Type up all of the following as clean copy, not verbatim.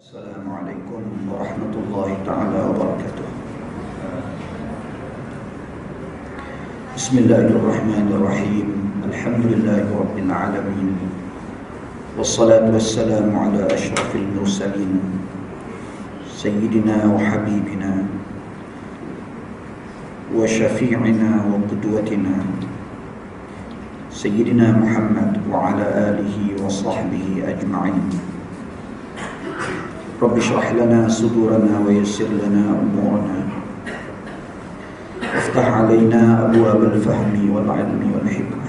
Assalamualaikum warahmatullahi ta'ala wabarakatuh. Bismillahirrahmanirrahim. Alhamdulillahi rabbil alamin. Wassalatu wassalamu ala ashrafil mursalin Sayyidina wa habibina wa syafi'ina wa qudwatina Sayyidina Muhammad wa ala alihi wa sahbihi ajma'in. Rabbi shrah lana sudurana wa yassir lana umurana waftah alaina abwab al-fahmi wal-ilmi wal-hikmah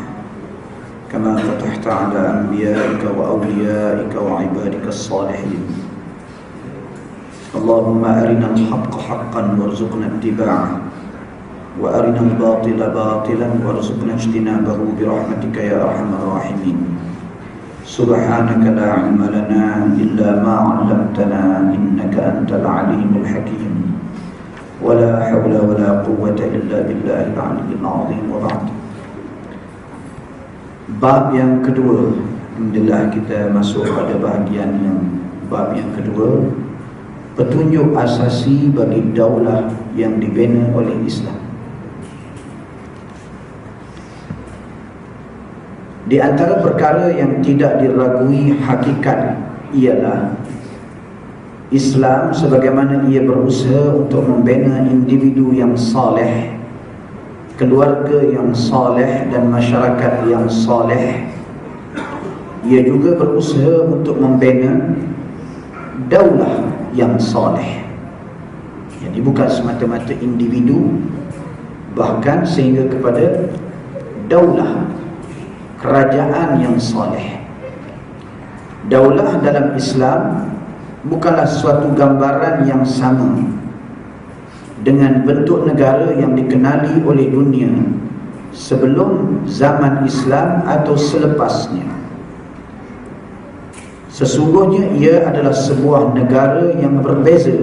kama fatahta ala anbiya'ika wa awliya'ika wa ibadika as-salihin. Allahumma arina al-haqqa haqqan warzuqna ittiba'ah wa arina al-batila batilan warzuqna ijtinabahu birahmatika ya arhamar rahimin. Subhanaka la ilma lana illa ma 'allamtana innaka antal alimul hakim. Wa la hawla wa la quwwata illa billahil aliyyil azim. Wa ba'd. Bab yang kedua, alhamdulillah kita masuk pada bahagian bab yang kedua, petunjuk asasi bagi daulah yang dibina oleh Islam. Di antara perkara yang tidak diragui hakikat ialah Islam sebagaimana ia berusaha untuk membina individu yang saleh, keluarga yang saleh dan masyarakat yang saleh. Ia juga berusaha untuk membina daulah yang saleh. Jadi bukan semata-mata individu, bahkan sehingga kepada daulah, kerajaan yang soleh. Daulah dalam Islam bukanlah suatu gambaran yang sama dengan bentuk negara yang dikenali oleh dunia sebelum zaman Islam atau selepasnya. Sesungguhnya ia adalah sebuah negara yang berbeza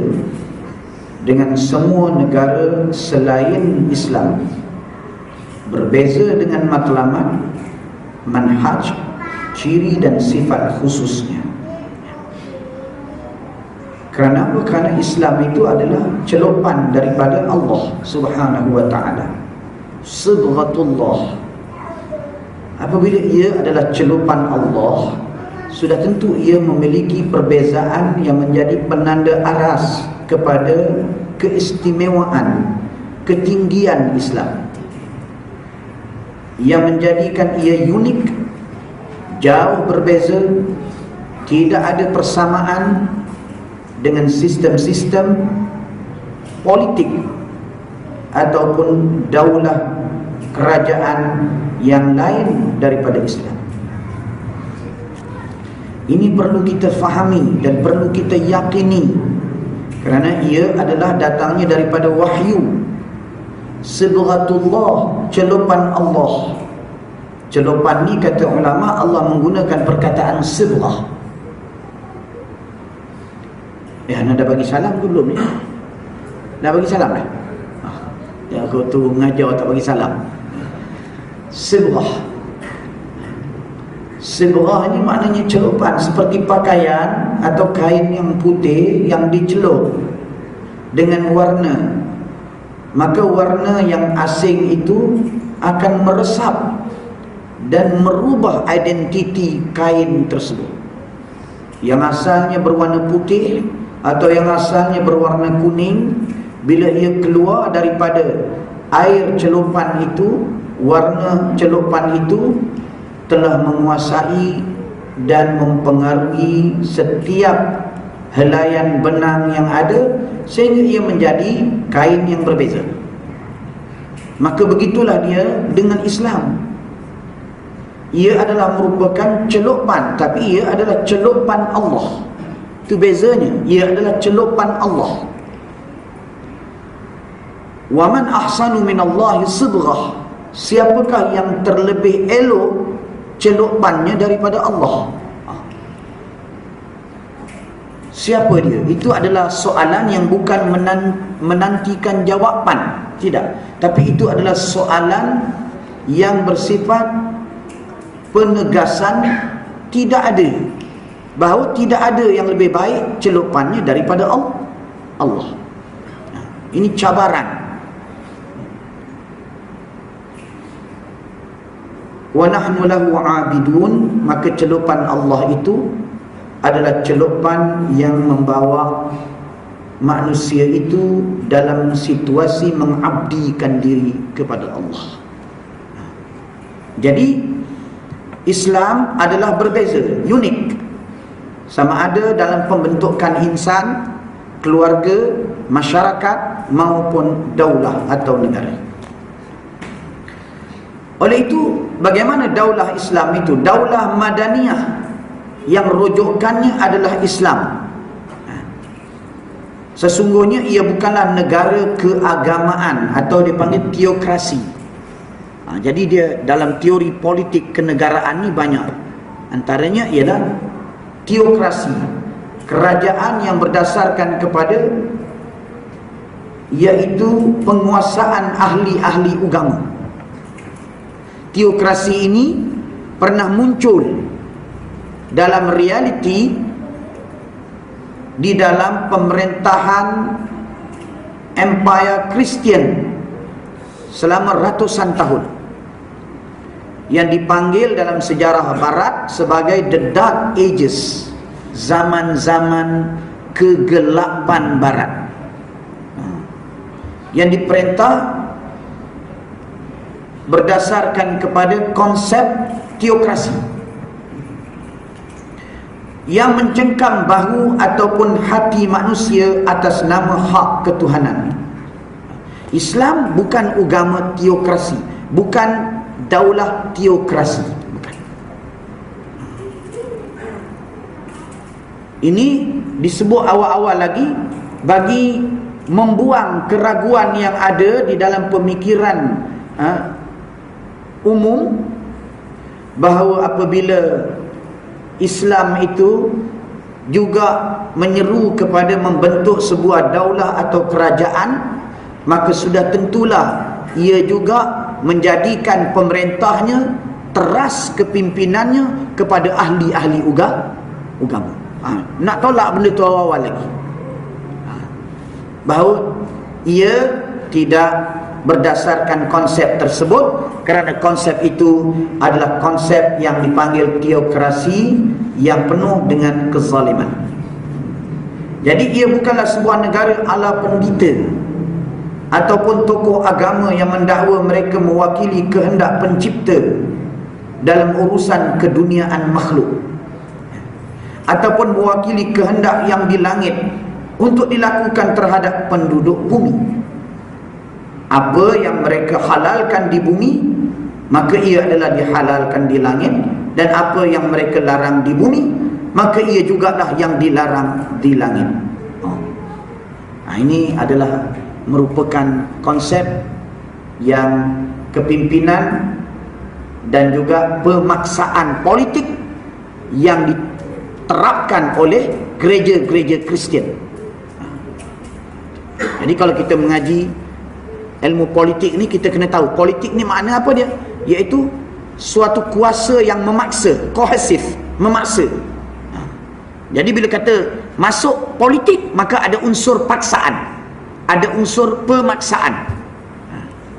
dengan semua negara selain Islam, berbeza dengan matlamat, manhaj, ciri dan sifat khususnya. Kerana apa? Kerana Islam itu adalah celupan daripada Allah Subhanahu wa ta'ala, Sibghatullah. Apabila ia adalah celupan Allah, sudah tentu ia memiliki perbezaan yang menjadi penanda aras kepada keistimewaan, ketinggian Islam, yang menjadikan ia unik, jauh berbeza, tidak ada persamaan dengan sistem-sistem politik ataupun daulah kerajaan yang lain daripada Islam. Ini perlu kita fahami dan perlu kita yakini, kerana ia adalah datangnya daripada wahyu. Sibghatullah, celupan Allah. Celupan ni kata ulama, Allah menggunakan perkataan sibghah. Anda dah bagi salam ke belum ni? Dah bagi salam dah? Ya, aku tu mengajar tak bagi salam. Sibghah. Sibghah ni maknanya celupan, seperti pakaian atau kain yang putih yang dicelup dengan warna. Maka warna yang asing itu akan meresap dan merubah identiti kain tersebut. Yang asalnya berwarna putih atau yang asalnya berwarna kuning, bila ia keluar daripada air celupan itu, warna celupan itu telah menguasai dan mempengaruhi setiap helaian benang yang ada, sehingga ia menjadi kain yang berbeza. Maka begitulah dia dengan Islam. Ia adalah merupakan celupan, tapi ia adalah celupan Allah. Itu bezanya. Ia adalah celupan Allah. Wa man ahsanu minallahi sibghah. Siapakah yang terlebih elok celupannya daripada Allah? Siapa dia? Itu adalah soalan yang bukan menantikan jawapan, tidak. Tapi itu adalah soalan yang bersifat penegasan. Tidak ada bahawa tidak ada yang lebih baik celupannya daripada Allah. Ini cabaran. Wa nahnu lahu 'abidun, maka celupan Allah itu adalah celupan yang membawa manusia itu dalam situasi mengabdikan diri kepada Allah. Jadi Islam adalah berbeza, unik. Sama ada dalam pembentukan insan, keluarga, masyarakat maupun daulah atau negara. Oleh itu, bagaimana daulah Islam itu? Daulah Madaniyah yang rujukannya adalah Islam. Sesungguhnya ia bukanlah negara keagamaan atau dipanggil teokrasi. Jadi dia dalam teori politik kenegaraan ni banyak. Antaranya ialah teokrasi, kerajaan yang berdasarkan kepada iaitu penguasaan ahli-ahli agama. Teokrasi ini pernah muncul dalam realiti di dalam pemerintahan Empire Kristian selama ratusan tahun, yang dipanggil dalam sejarah barat sebagai the Dark Ages, zaman-zaman kegelapan barat, yang diperintah berdasarkan kepada konsep teokrasi yang mencengkam bahu ataupun hati manusia atas nama hak ketuhanan. Islam bukan agama teokrasi, bukan daulah teokrasi, bukan. Ini disebut awal-awal lagi bagi membuang keraguan yang ada di dalam pemikiran umum bahawa apabila Islam itu juga menyeru kepada membentuk sebuah daulah atau kerajaan, maka sudah tentulah ia juga menjadikan pemerintahnya, teras kepimpinannya kepada ahli-ahli agama. Nak tolak benda tu awal-awal lagi, bahawa ia tidak berdasarkan konsep tersebut, kerana konsep itu adalah konsep yang dipanggil teokrasi yang penuh dengan kezaliman. Jadi ia bukanlah sebuah negara ala pendeta ataupun tokoh agama yang mendakwa mereka mewakili kehendak pencipta dalam urusan keduniaan makhluk, ataupun mewakili kehendak yang di langit untuk dilakukan terhadap penduduk bumi. Apa yang mereka halalkan di bumi, maka ia adalah dihalalkan di langit, dan apa yang mereka larang di bumi, maka ia jugalah yang dilarang di langit. Ini adalah merupakan konsep yang kepimpinan dan juga pemaksaan politik yang diterapkan oleh gereja-gereja Kristian. Jadi kalau kita mengaji ilmu politik ni, kita kena tahu politik ni makna apa dia, iaitu suatu kuasa yang memaksa, kohesif, memaksa. Jadi bila kata masuk politik, maka ada unsur paksaan, ada unsur pemaksaan.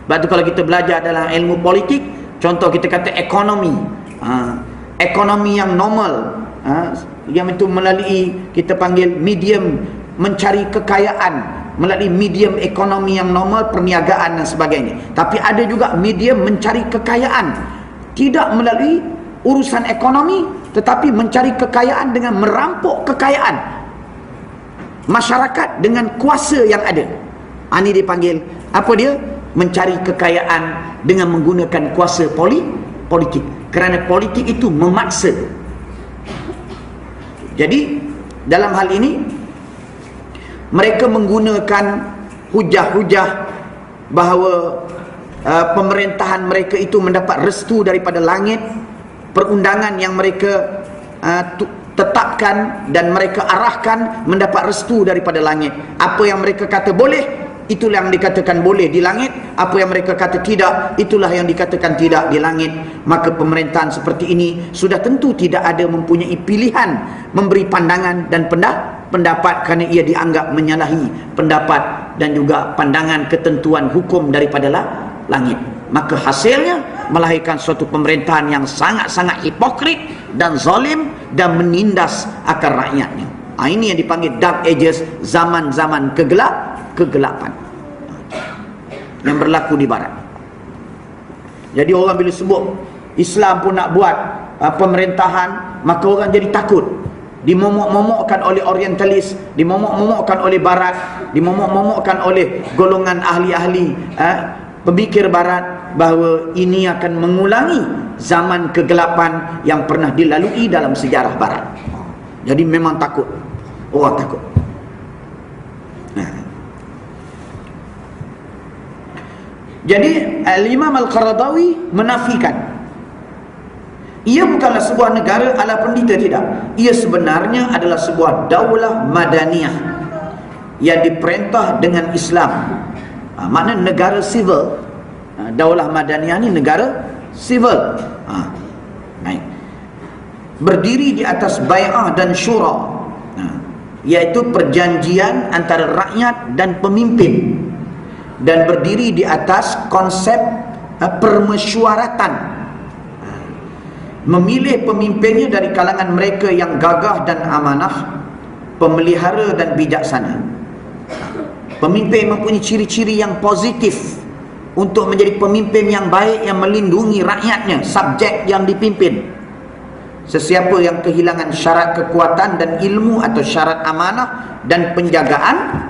Sebab tu kalau kita belajar dalam ilmu politik, contoh kita kata ekonomi, ekonomi yang normal, yang itu melalui kita panggil medium mencari kekayaan, melalui medium ekonomi yang normal, perniagaan dan sebagainya. Tapi ada juga medium mencari kekayaan, tidak melalui urusan ekonomi, tetapi mencari kekayaan dengan merampok kekayaan masyarakat dengan kuasa yang ada. Ini dipanggil apa dia? Mencari kekayaan dengan menggunakan kuasa politik. Kerana politik itu memaksa. Jadi dalam hal ini mereka menggunakan hujah-hujah bahawa pemerintahan mereka itu mendapat restu daripada langit, perundangan yang mereka tetapkan dan mereka arahkan mendapat restu daripada langit. Apa yang mereka kata boleh, itulah yang dikatakan boleh di langit. Apa yang mereka kata tidak, itulah yang dikatakan tidak di langit. Maka pemerintahan seperti ini sudah tentu tidak ada mempunyai pilihan memberi pandangan dan pendapat, kerana ia dianggap menyalahi pendapat dan juga pandangan ketentuan hukum daripada langit. Maka hasilnya melahirkan suatu pemerintahan yang sangat-sangat hipokrit dan zalim dan menindas akan rakyatnya. Ini yang dipanggil Dark Ages, zaman-zaman kegelapan yang berlaku di barat. Jadi orang bila sebut Islam pun nak buat pemerintahan, maka orang jadi takut. Dimomok-momokkan oleh orientalis, dimomok-momokkan oleh barat, dimomok-momokkan oleh golongan ahli-ahli pemikir barat, bahawa ini akan mengulangi zaman kegelapan yang pernah dilalui dalam sejarah barat. Jadi memang takut, orang takut. Jadi Al-Imam Al-Qaradawi menafikan ia bukanlah sebuah negara ala pendeta, tidak. Ia sebenarnya adalah sebuah daulah madaniyah yang diperintah dengan Islam. Makna negara sivil. Daulah madaniyah ni negara sivil. Baik. Berdiri di atas bai'ah dan syura, iaitu perjanjian antara rakyat dan pemimpin, dan berdiri di atas konsep permesyuaratan, memilih pemimpinnya dari kalangan mereka yang gagah dan amanah, pemelihara dan bijaksana. Pemimpin mempunyai ciri-ciri yang positif untuk menjadi pemimpin yang baik, yang melindungi rakyatnya, subjek yang dipimpin. Sesiapa yang kehilangan syarat kekuatan dan ilmu atau syarat amanah dan penjagaan,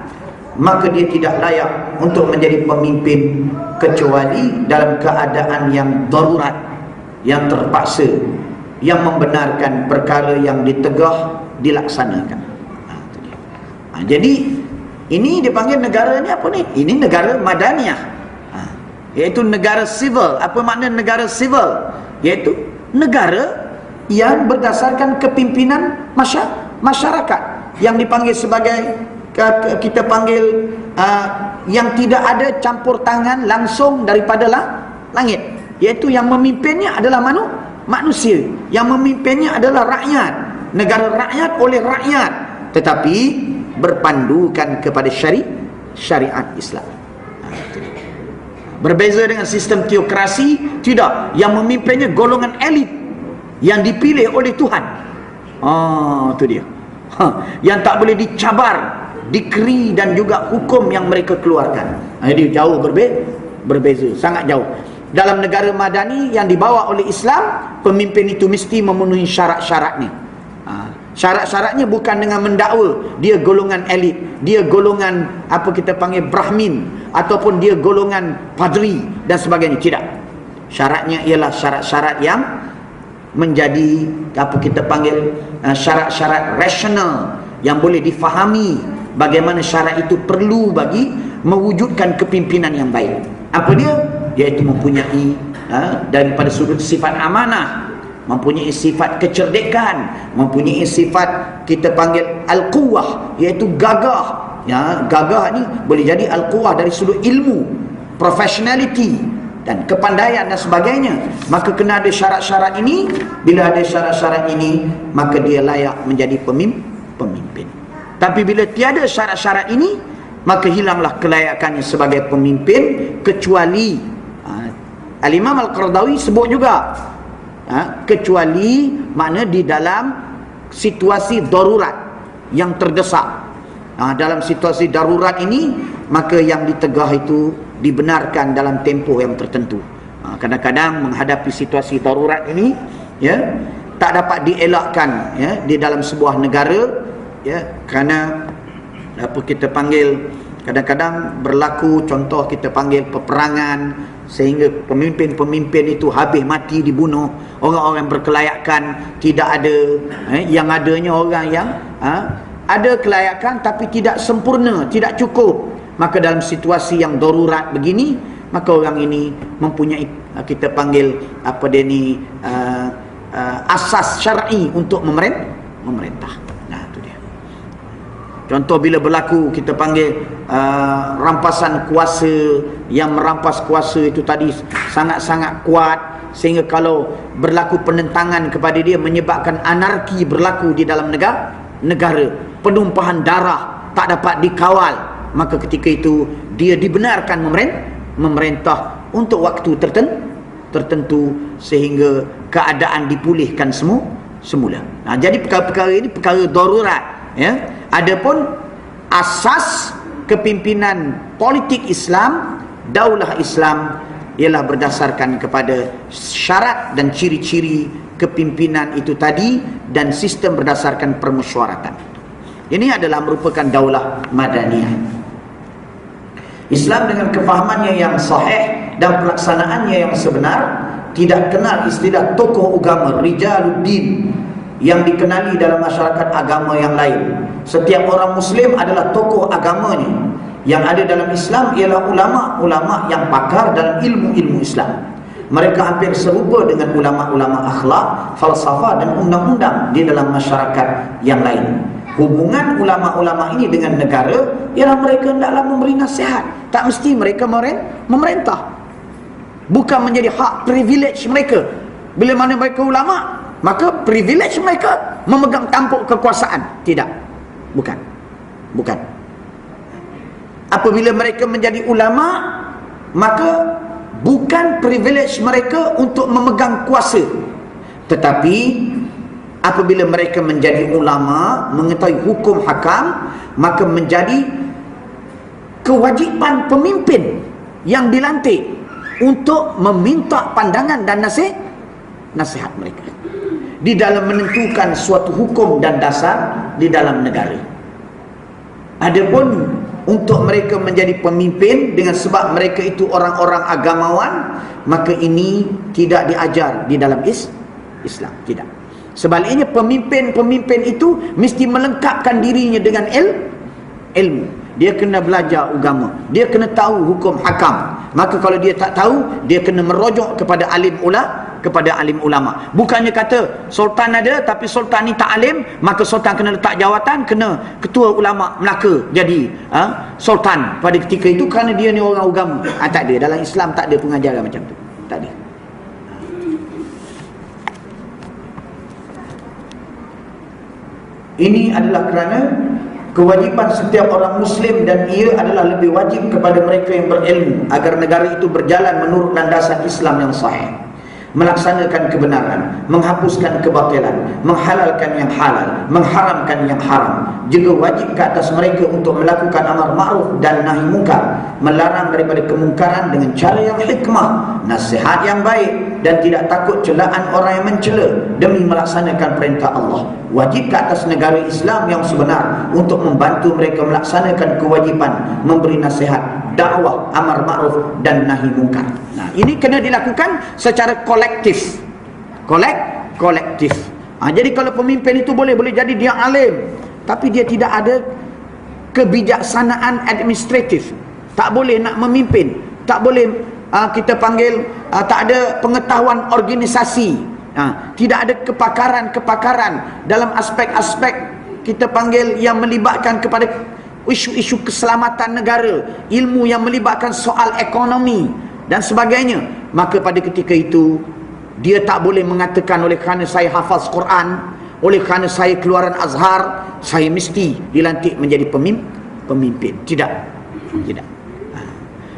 maka dia tidak layak untuk menjadi pemimpin kecuali dalam keadaan yang darurat, yang terpaksa, yang membenarkan perkara yang ditegah dilaksanakan. Jadi ini dipanggil negara ni apa ni? Ini negara madaniyah, iaitu negara sivil. Apa makna negara sivil? Iaitu negara yang berdasarkan kepimpinan masyarakat, yang dipanggil sebagai, kita panggil yang tidak ada campur tangan langsung daripada langit, iaitu yang memimpinnya adalah manusia, yang memimpinnya adalah rakyat, negara rakyat oleh rakyat, tetapi berpandukan kepada syariat Islam. Berbeza dengan sistem teokrasi, tidak, yang memimpinnya golongan elit yang dipilih oleh Tuhan. Itu dia. Yang tak boleh dicabar dikri dan juga hukum yang mereka keluarkan. Jadi jauh berbeza, sangat jauh. Dalam negara madani yang dibawa oleh Islam, pemimpin itu mesti memenuhi syarat-syarat ni. Syarat-syaratnya bukan dengan mendakwa dia golongan elit, dia golongan apa kita panggil Brahmin, ataupun dia golongan padri dan sebagainya. Tidak. Syaratnya ialah syarat-syarat yang menjadi apa kita panggil syarat-syarat rasional, yang boleh difahami bagaimana syarat itu perlu bagi mewujudkan kepimpinan yang baik. Apa dia? Iaitu mempunyai daripada sudut sifat amanah, mempunyai sifat kecerdikan, mempunyai sifat kita panggil al-quwah, iaitu gagah. Gagah ni boleh jadi al-quwah dari sudut ilmu, professionality dan kepandaian dan sebagainya. Maka kena ada syarat-syarat ini. Bila ada syarat-syarat ini, maka dia layak menjadi pemimpin. Tapi bila tiada syarat-syarat ini, maka hilanglah kelayakannya sebagai pemimpin, kecuali Al-Imam Al-Qaradawi sebut juga kecuali makna di dalam situasi darurat yang terdesak. Dalam situasi darurat ini, maka yang ditegah itu dibenarkan dalam tempoh yang tertentu. Kadang-kadang menghadapi situasi darurat ini, tak dapat dielakkan di dalam sebuah negara, kerana apa kita panggil, kadang-kadang berlaku, contoh kita panggil peperangan, sehingga pemimpin-pemimpin itu habis mati, dibunuh. Orang-orang berkelayakan tidak ada, yang adanya orang yang ada kelayakan tapi tidak sempurna, tidak cukup. Maka dalam situasi yang darurat begini, maka orang ini mempunyai kita panggil apa dia ni asas syar'i untuk memerintah. Itu dia. Contoh bila berlaku kita panggil rampasan kuasa, yang merampas kuasa itu tadi sangat-sangat kuat, sehingga kalau berlaku penentangan kepada dia menyebabkan anarki berlaku di dalam negara, penumpahan darah tak dapat dikawal, maka ketika itu dia dibenarkan memerintah untuk waktu tertentu sehingga keadaan dipulihkan semula. Jadi perkara-perkara ini perkara darurat, ya. Adapun asas kepimpinan politik Islam, daulah Islam, ialah berdasarkan kepada syarat dan ciri-ciri kepimpinan itu tadi, dan sistem berdasarkan permusyawaratan. Ini adalah merupakan daulah madaniyah. Islam dengan kefahamannya yang sahih dan pelaksanaannya yang sebenar tidak kenal istilah tokoh agama, rijaluddin, yang dikenali dalam masyarakat agama yang lain. Setiap orang Muslim adalah tokoh agamanya. Yang ada dalam Islam ialah ulama-ulama yang pakar dalam ilmu-ilmu Islam. Mereka hampir serupa dengan ulama-ulama akhlak, falsafah dan undang-undang di dalam masyarakat yang lain. Hubungan ulama-ulama ini dengan negara ialah mereka hendaklah memberi nasihat. Tak mesti mereka memerintah. Bukan menjadi hak privilege mereka. Bila mana mereka ulama, maka privilege mereka memegang tampuk kekuasaan. Tidak. Bukan. Apabila mereka menjadi ulama, maka bukan privilege mereka untuk memegang kuasa. Tetapi apabila mereka menjadi ulama, mengetahui hukum hakam, maka menjadi kewajipan pemimpin yang dilantik untuk meminta pandangan dan nasihat mereka di dalam menentukan suatu hukum dan dasar di dalam negara. Adapun untuk mereka menjadi pemimpin dengan sebab mereka itu orang-orang agamawan, maka ini tidak diajar di dalam Islam. Tidak. Sebaliknya pemimpin itu mesti melengkapkan dirinya dengan ilmu. Dia kena belajar agama, dia kena tahu hukum hakam. Maka kalau dia tak tahu, dia kena merujuk kepada alim ulama. Bukannya kata sultan ada tapi sultan ni tak alim, maka sultan kena letak jawatan, kena ketua ulama Melaka jadi sultan pada ketika itu kerana dia ni orang agama. Tak ada. Dalam Islam tak ada pengajaran macam tu. Tak ada. Ini adalah kerana kewajipan setiap orang Muslim, dan ia adalah lebih wajib kepada mereka yang berilmu agar negara itu berjalan menurut landasan Islam yang sahih, melaksanakan kebenaran, menghapuskan kebatilan, menghalalkan yang halal, mengharamkan yang haram. Juga wajib ke atas mereka untuk melakukan amar ma'ruf dan nahi mungkar, melarang daripada kemungkaran dengan cara yang hikmah, nasihat yang baik, dan tidak takut celaan orang yang mencela demi melaksanakan perintah Allah. Wajib ke atas negara Islam yang sebenar untuk membantu mereka melaksanakan kewajipan memberi nasihat, dakwah, amar ma'ruf dan nahi mungkar. Nah, ini kena dilakukan secara kolektif. Kolektif. Jadi kalau pemimpin itu boleh jadi dia alim, tapi dia tidak ada kebijaksanaan administratif, tak boleh nak memimpin, tak boleh kita panggil tak ada pengetahuan organisasi, tidak ada kepakaran dalam aspek-aspek kita panggil yang melibatkan kepada isu-isu keselamatan negara, ilmu yang melibatkan soal ekonomi dan sebagainya. Maka pada ketika itu dia tak boleh mengatakan oleh kerana saya hafaz Quran, oleh kerana saya keluaran Azhar, saya mesti dilantik menjadi pemimpin. Tidak.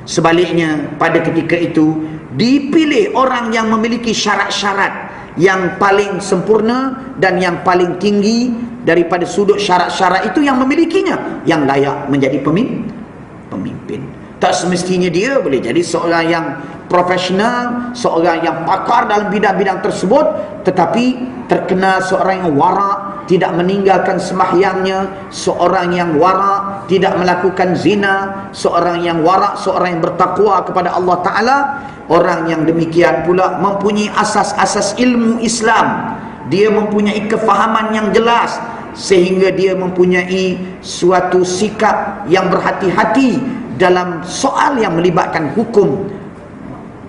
Sebaliknya pada ketika itu dipilih orang yang memiliki syarat-syarat yang paling sempurna dan yang paling tinggi daripada sudut syarat-syarat itu, yang memilikinya yang layak menjadi pemimpin. Tak semestinya dia boleh jadi seorang yang profesional, seorang yang pakar dalam bidang-bidang tersebut, tetapi terkenal seorang yang warak, tidak meninggalkan sembahyangnya, seorang yang warak, tidak melakukan zina, seorang yang warak, seorang yang bertakwa kepada Allah Ta'ala. Orang yang demikian pula mempunyai asas-asas ilmu Islam, dia mempunyai kefahaman yang jelas, sehingga dia mempunyai suatu sikap yang berhati-hati dalam soal yang melibatkan hukum.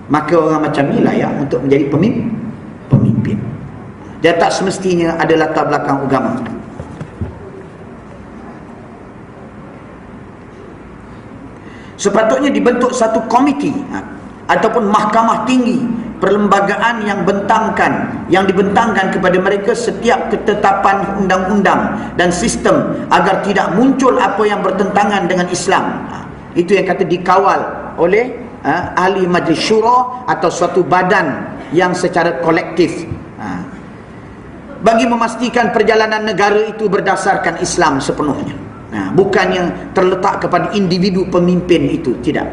Maka orang macam ni layak untuk menjadi pemimpin. Dia tak semestinya ada latar belakang agama. Sepatutnya dibentuk satu komiti ataupun mahkamah tinggi, perlembagaan yang dibentangkan kepada mereka setiap ketetapan undang-undang dan sistem agar tidak muncul apa yang bertentangan dengan Islam. Itu yang kata dikawal oleh ahli majlis syura atau suatu badan yang secara kolektif, bagi memastikan perjalanan negara itu berdasarkan Islam sepenuhnya, bukan yang terletak kepada individu pemimpin itu, tidak.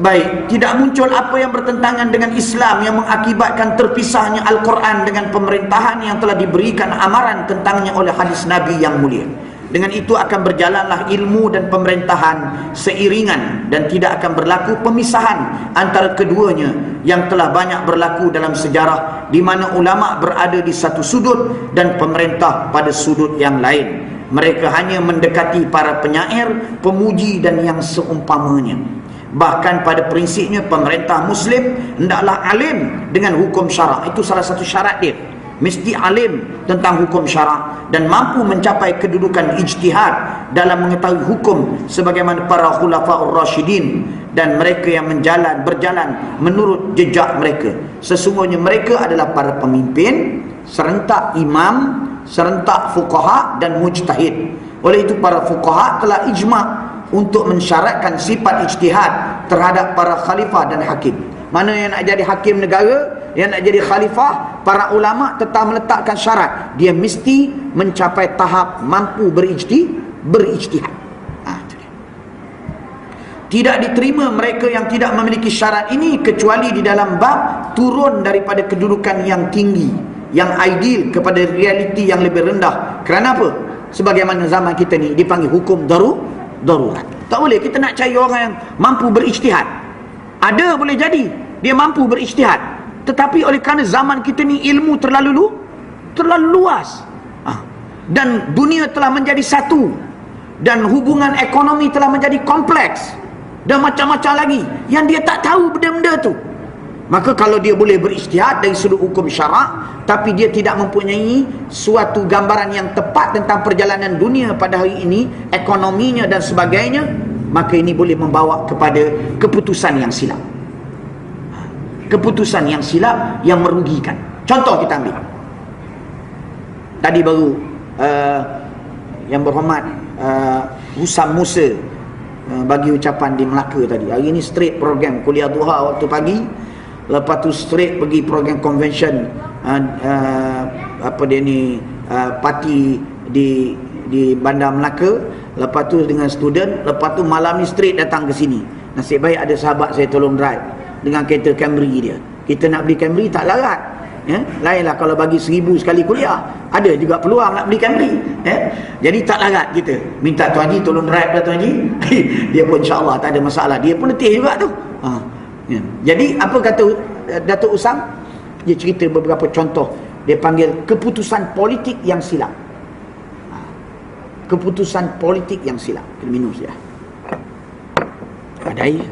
Baik, tidak muncul apa yang bertentangan dengan Islam yang mengakibatkan terpisahnya Al-Quran dengan pemerintahan yang telah diberikan amaran tentangnya oleh hadis Nabi yang mulia. Dengan itu akan berjalanlah ilmu dan pemerintahan seiringan dan tidak akan berlaku pemisahan antara keduanya yang telah banyak berlaku dalam sejarah, di mana ulama berada di satu sudut dan pemerintah pada sudut yang lain. Mereka hanya mendekati para penyair, pemuji dan yang seumpamanya. Bahkan pada prinsipnya pemerintah Muslim hendaklah alim dengan hukum syarak. Itu salah satu syarat dia. Mesti alim tentang hukum syarak dan mampu mencapai kedudukan ijtihad dalam mengetahui hukum sebagaimana para khulafaur rasyidin dan mereka yang berjalan menurut jejak mereka. Sesungguhnya mereka adalah para pemimpin, serentak imam, serentak fuqaha dan mujtahid. Oleh itu para fuqaha telah ijma' untuk mensyaratkan sifat ijtihad terhadap para khalifah dan hakim. Mana yang nak jadi hakim negara, yang nak jadi khalifah, para ulama tetap meletakkan syarat, dia mesti mencapai tahap mampu berijtihad. Tidak diterima mereka yang tidak memiliki syarat ini kecuali di dalam bab turun daripada kedudukan yang tinggi, yang ideal kepada realiti yang lebih rendah. Kerana apa? Sebagaimana zaman kita ni dipanggil hukum darurat. Tak boleh kita nak cari orang yang mampu berijtihad. Ada boleh jadi dia mampu berijtihad, tetapi oleh kerana zaman kita ni ilmu terlalu luas, dan dunia telah menjadi satu, dan hubungan ekonomi telah menjadi kompleks dan macam-macam lagi yang dia tak tahu benda-benda tu. Maka kalau dia boleh berijtihad dari sudut hukum syarak, tapi dia tidak mempunyai suatu gambaran yang tepat tentang perjalanan dunia pada hari ini, ekonominya dan sebagainya, maka ini boleh membawa kepada keputusan yang silap. Keputusan yang silap yang merugikan. Contoh kita ambil. Tadi baru yang berhormat Husam Musa bagi ucapan di Melaka tadi. Hari ini straight program kuliah duha waktu pagi. Lepas tu straight pergi program convention parti di Bandar Melaka. Lepas tu dengan student. Lepas tu malam ni straight datang ke sini. Nasib baik ada sahabat saya tolong drive dengan kereta Camry dia. Kita nak beli Camry tak larat, ya? Lainlah kalau bagi 1000 sekali kuliah, ada juga peluang nak beli Camry, ya? Jadi tak larat kita minta Tuan Haji tolong drive dah Tuan Haji. Dia pun insya-Allah tak ada masalah, dia pun letih juga tu. Ya. Jadi apa kata Datuk Usam? Dia cerita beberapa contoh. Dia panggil keputusan politik yang silap. Keputusan politik yang silap. Kena minum ya. Ada air.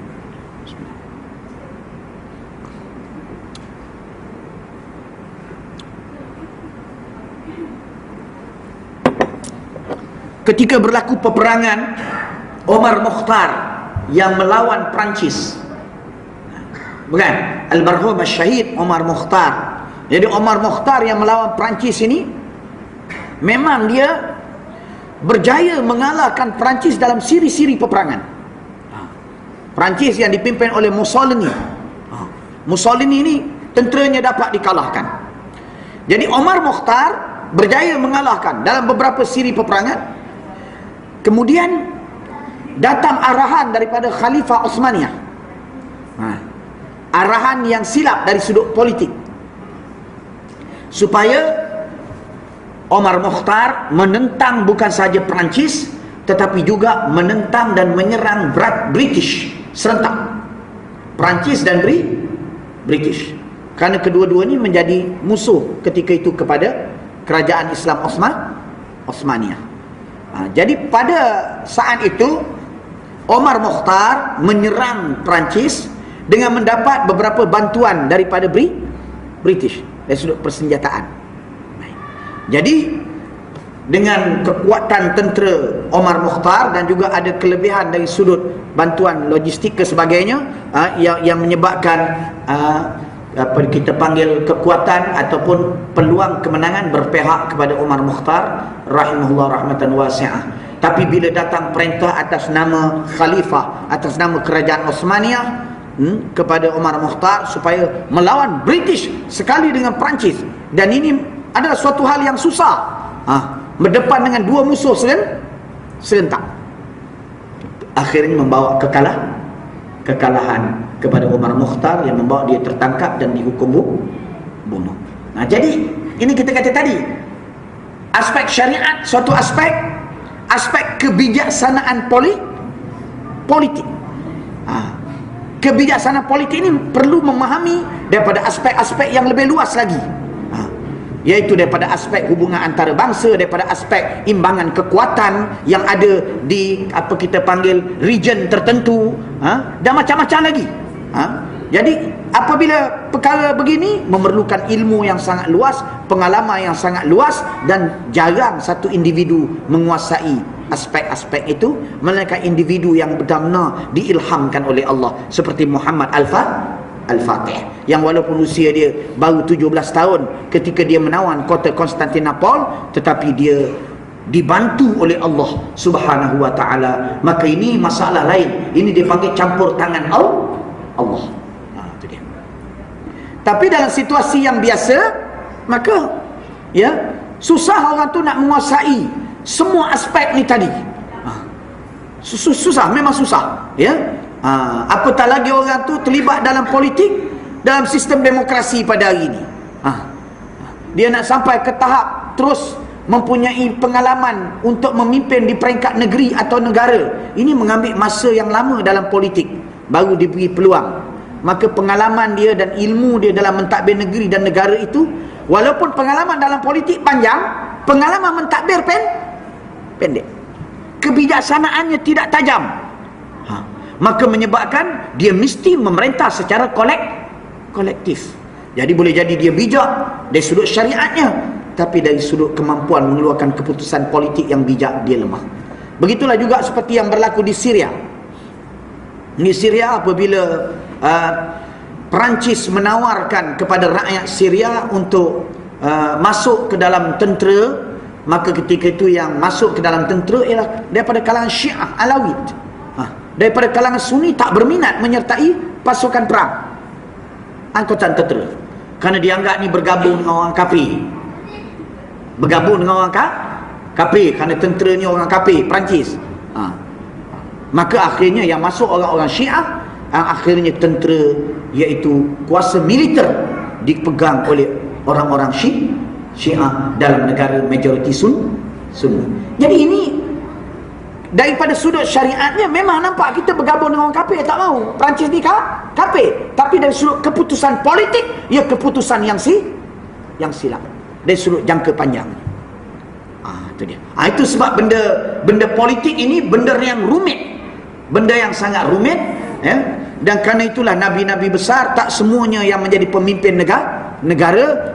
Ketika berlaku peperangan Omar Mukhtar yang melawan Perancis, bukan? Almarhum Syahid Omar Mukhtar. Jadi Omar Mukhtar yang melawan Perancis ini, memang dia berjaya mengalahkan Perancis dalam siri-siri peperangan. Perancis yang dipimpin oleh Mussolini. Mussolini ini tenteranya dapat dikalahkan. Jadi Omar Mukhtar berjaya mengalahkan dalam beberapa siri peperangan. Kemudian datang arahan daripada Khalifah Osmaniyah, arahan yang silap dari sudut politik, supaya Omar Mukhtar menentang bukan sahaja Perancis, tetapi juga menentang dan menyerang British serentak, Perancis dan British, kerana kedua-dua ini menjadi musuh ketika itu kepada kerajaan Islam Osmaniyah. Jadi pada saat itu Omar Mukhtar menyerang Perancis dengan mendapat beberapa bantuan daripada British dari sudut persenjataan. Jadi dengan kekuatan tentera Omar Mukhtar, dan juga ada kelebihan dari sudut bantuan logistik ke sebagainya, yang menyebabkan apa kita panggil kekuatan ataupun peluang kemenangan berpihak kepada Omar Mukhtar rahimahullah rahmatan wasi'ah. Tapi bila datang perintah atas nama khalifah, atas nama kerajaan Osmaniyah kepada Omar Mukhtar supaya melawan British sekali dengan Perancis, dan ini adalah suatu hal yang susah, berdepan dengan dua musuh serentak, akhirnya membawa kekalahan kepada Omar Mukhtar yang membawa dia tertangkap dan dihukum bunuh. Nah, jadi ini kita kata tadi, aspek syariat suatu aspek kebijaksanaan politik. Kebijaksanaan politik ini perlu memahami daripada aspek-aspek yang lebih luas lagi, iaitu daripada aspek hubungan antara bangsa, daripada aspek imbangan kekuatan yang ada di apa kita panggil region tertentu, dan macam-macam lagi. Jadi apabila perkara begini memerlukan ilmu yang sangat luas, pengalaman yang sangat luas, dan jarang satu individu menguasai aspek-aspek itu, melainkan individu yang benar-benar diilhamkan oleh Allah, seperti Muhammad Al-Fatih, yang walaupun usia dia baru 17 tahun ketika dia menawan kota Konstantinopel, tetapi dia dibantu oleh Allah Subhanahu wa taala. Maka ini masalah lain, ini dipanggil campur tangan Allah. Itu dia. Tapi dalam situasi yang biasa, maka susah orang tu nak menguasai semua aspek ni tadi. Susah, memang susah, apatah lagi orang tu terlibat dalam politik, dalam sistem demokrasi pada hari ini. Dia nak sampai ke tahap terus mempunyai pengalaman untuk memimpin di peringkat negeri atau negara, ini mengambil masa yang lama dalam politik baru diberi peluang. Maka pengalaman dia dan ilmu dia dalam mentadbir negeri dan negara itu, walaupun pengalaman dalam politik panjang, pengalaman mentadbir pendek, kebijaksanaannya tidak tajam, maka menyebabkan dia mesti memerintah secara kolektif. Jadi boleh jadi dia bijak dari sudut syariatnya, tapi dari sudut kemampuan mengeluarkan keputusan politik yang bijak, dia lemah. Begitulah juga seperti yang berlaku di Syria. Di Syria, apabila Perancis menawarkan kepada rakyat Syria untuk masuk ke dalam tentera, maka ketika itu yang masuk ke dalam tentera ialah daripada kalangan Syiah Alawid. Daripada kalangan Sunni tak berminat menyertai pasukan perang, angkutan tentera, kerana dianggap ni bergabung dengan orang kafir. Bergabung dengan orang kafir, kerana tentera ni orang kafir, Perancis. Maka akhirnya yang masuk orang-orang Syiah, akhirnya tentera, iaitu kuasa militer, dipegang oleh orang-orang Syiah dalam negara majoriti Sunni. Jadi ini daripada sudut syariatnya memang nampak kita bergabung dengan orang kafir, tak mahu. Perancis ni kafir, tapi dari sudut keputusan politik, ia keputusan yang silap dari sudut jangka panjang. Itu dia. Itu sebab benda politik ini benda yang rumit, benda yang sangat rumit, dan kerana itulah nabi-nabi besar tak semuanya yang menjadi pemimpin negara.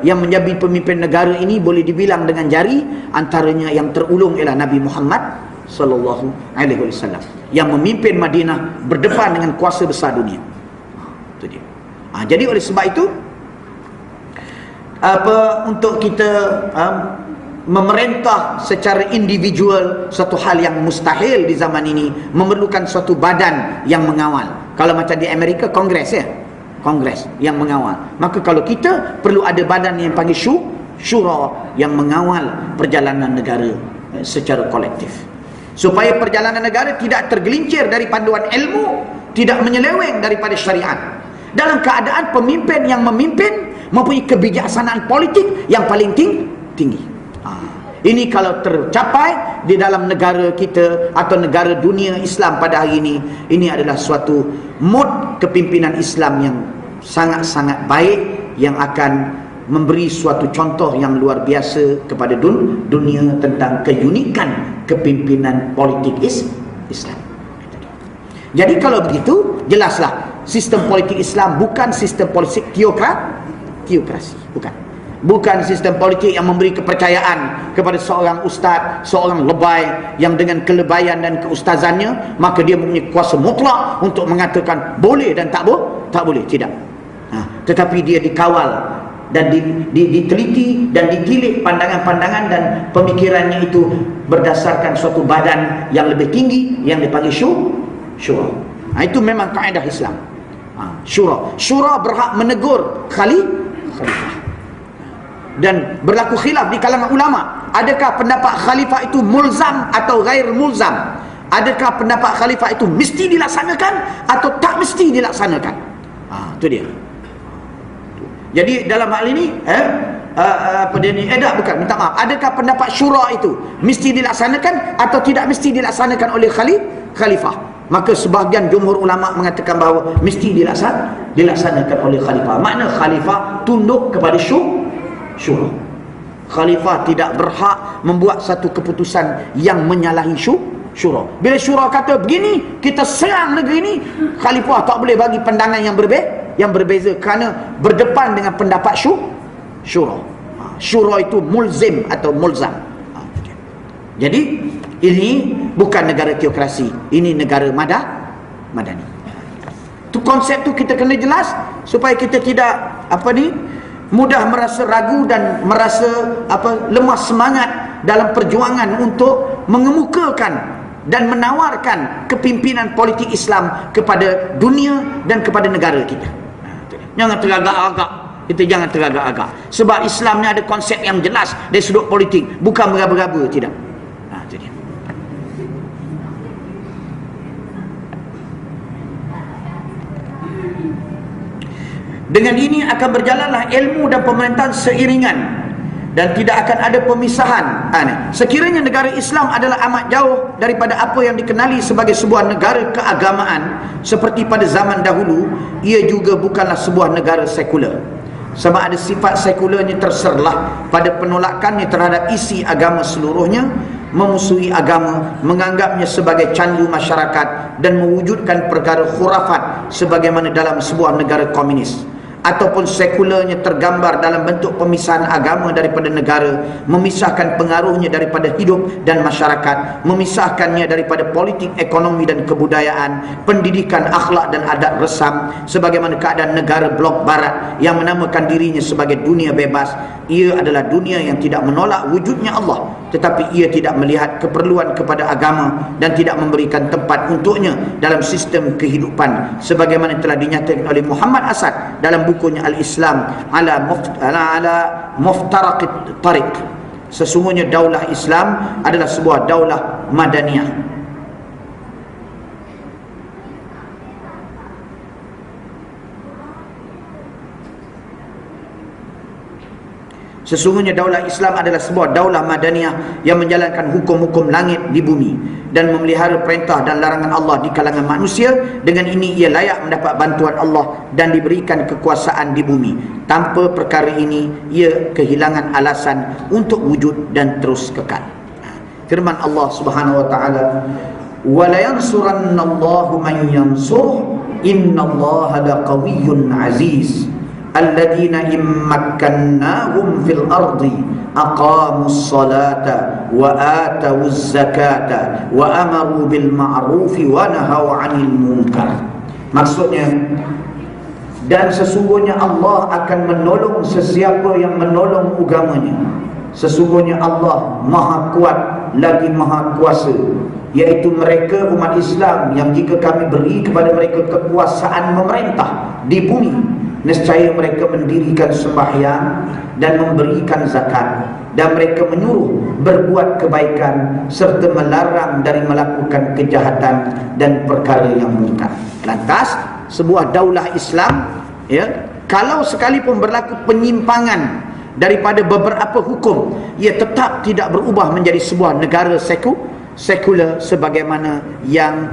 Yang menjadi pemimpin negara ini boleh dibilang dengan jari, antaranya yang terulung ialah Nabi Muhammad sallallahu alaihi wasallam, yang memimpin Madinah berdepan dengan kuasa besar dunia. Itu dia. Jadi oleh sebab itu, untuk kita memerintah secara individual suatu hal yang mustahil di zaman ini, memerlukan suatu badan yang mengawal. Kalau macam di Amerika, Kongres yang mengawal. Maka kalau kita perlu ada badan yang panggil syura, yang mengawal perjalanan negara secara kolektif, supaya perjalanan negara tidak tergelincir dari panduan ilmu, tidak menyeleweng daripada syariat, dalam keadaan pemimpin yang memimpin mempunyai kebijaksanaan politik yang paling tinggi. Ini kalau tercapai di dalam negara kita atau negara dunia Islam pada hari ini adalah suatu mod kepimpinan Islam yang sangat-sangat baik, yang akan memberi suatu contoh yang luar biasa kepada dunia tentang keunikan kepimpinan politik Islam. Jadi kalau begitu, jelaslah sistem politik Islam bukan sistem politik teokrasi, bukan. Bukan sistem politik yang memberi kepercayaan kepada seorang ustaz, seorang lebay yang dengan kelebayan dan keustazannya maka dia mempunyai kuasa mutlak untuk mengatakan boleh dan tak boleh. Tidak. Tetapi dia dikawal dan diteliti dan ditilik pandangan-pandangan dan pemikirannya itu berdasarkan suatu badan yang lebih tinggi yang dipanggil syura. Itu memang kaedah Islam. Syura berhak menegur khalifah. Dan berlaku khilaf di kalangan ulama, adakah pendapat khalifah itu mulzam atau ghair mulzam? Adakah pendapat khalifah itu mesti dilaksanakan atau tak mesti dilaksanakan? Itu dia. Jadi dalam hal ini bukan, minta maaf, adakah pendapat syura itu mesti dilaksanakan atau tidak mesti dilaksanakan oleh khalifah? Maka sebahagian jumhur ulama mengatakan bahawa mesti dilaksanakan oleh khalifah. Makna khalifah tunduk kepada syura. Khalifah tidak berhak membuat satu keputusan yang menyalahi syura. Bila syura kata begini, kita serang negeri ini, khalifah tak boleh bagi pandangan yang berbeza kerana berdepan dengan pendapat syura. Syura itu mulzim atau mulzam. Jadi ini bukan negara teokrasi, ini negara madani. Tu konsep tu kita kena jelas supaya kita tidak mudah merasa ragu dan merasa lemah semangat dalam perjuangan untuk mengemukakan dan menawarkan kepimpinan politik Islam kepada dunia dan kepada negara kita. Jangan teragak-agak. Kita jangan teragak-agak. Sebab Islam ni ada konsep yang jelas dari sudut politik, bukan meraba-raba, tidak. Itu dia. Dengan ini akan berjalanlah ilmu dan pemerintahan seiringan dan tidak akan ada pemisahan. Sekiranya negara Islam adalah amat jauh daripada apa yang dikenali sebagai sebuah negara keagamaan seperti pada zaman dahulu, ia juga bukanlah sebuah negara sekular. Sama ada sifat sekularnya terserlah pada penolakannya terhadap isi agama seluruhnya, memusuhi agama, menganggapnya sebagai candu masyarakat dan mewujudkan perkara khurafat sebagaimana dalam sebuah negara komunis. Ataupun sekularnya tergambar dalam bentuk pemisahan agama daripada negara, memisahkan pengaruhnya daripada hidup dan masyarakat, memisahkannya daripada politik, ekonomi dan kebudayaan, pendidikan, akhlak dan adat resam, sebagaimana keadaan negara blok barat yang menamakan dirinya sebagai dunia bebas. Ia adalah dunia yang tidak menolak wujudnya Allah, tetapi ia tidak melihat keperluan kepada agama dan tidak memberikan tempat untuknya dalam sistem kehidupan, sebagaimana telah dinyatakan oleh Muhammad Asad dalam bukunya Al-Islam ala muftaraqit tariq. Sesungguhnya daulah Islam adalah sebuah daulah madaniyah. Sesungguhnya daulah Islam adalah sebuah daulah madaniyah yang menjalankan hukum-hukum langit di bumi dan memelihara perintah dan larangan Allah di kalangan manusia. Dengan ini ia layak mendapat bantuan Allah dan diberikan kekuasaan di bumi. Tanpa perkara ini ia kehilangan alasan untuk wujud dan terus kekal. Firman Allah Subhanahu wa taala, "Wa la yansurannallahu man yansuruh, innallaha laqawiyyun aziz." Alladzina immakkannahum fil ardi aqamus salata wa atawuz zakata wa amaru bil ma'rufi wa nahaw 'anil munkar. Maksudnya, dan sesungguhnya Allah akan menolong sesiapa yang menolong agamanya. Sesungguhnya Allah Maha Kuat lagi Maha Kuasa, iaitu mereka umat Islam yang jika kami beri kepada mereka kekuasaan memerintah di bumi, nescaya mereka mendirikan sembahyang dan memberikan zakat, dan mereka menyuruh berbuat kebaikan serta melarang dari melakukan kejahatan dan perkara yang munkar. Lantas sebuah daulah Islam, kalau sekalipun berlaku penyimpangan daripada beberapa hukum, ia tetap tidak berubah menjadi sebuah negara sekular sebagaimana yang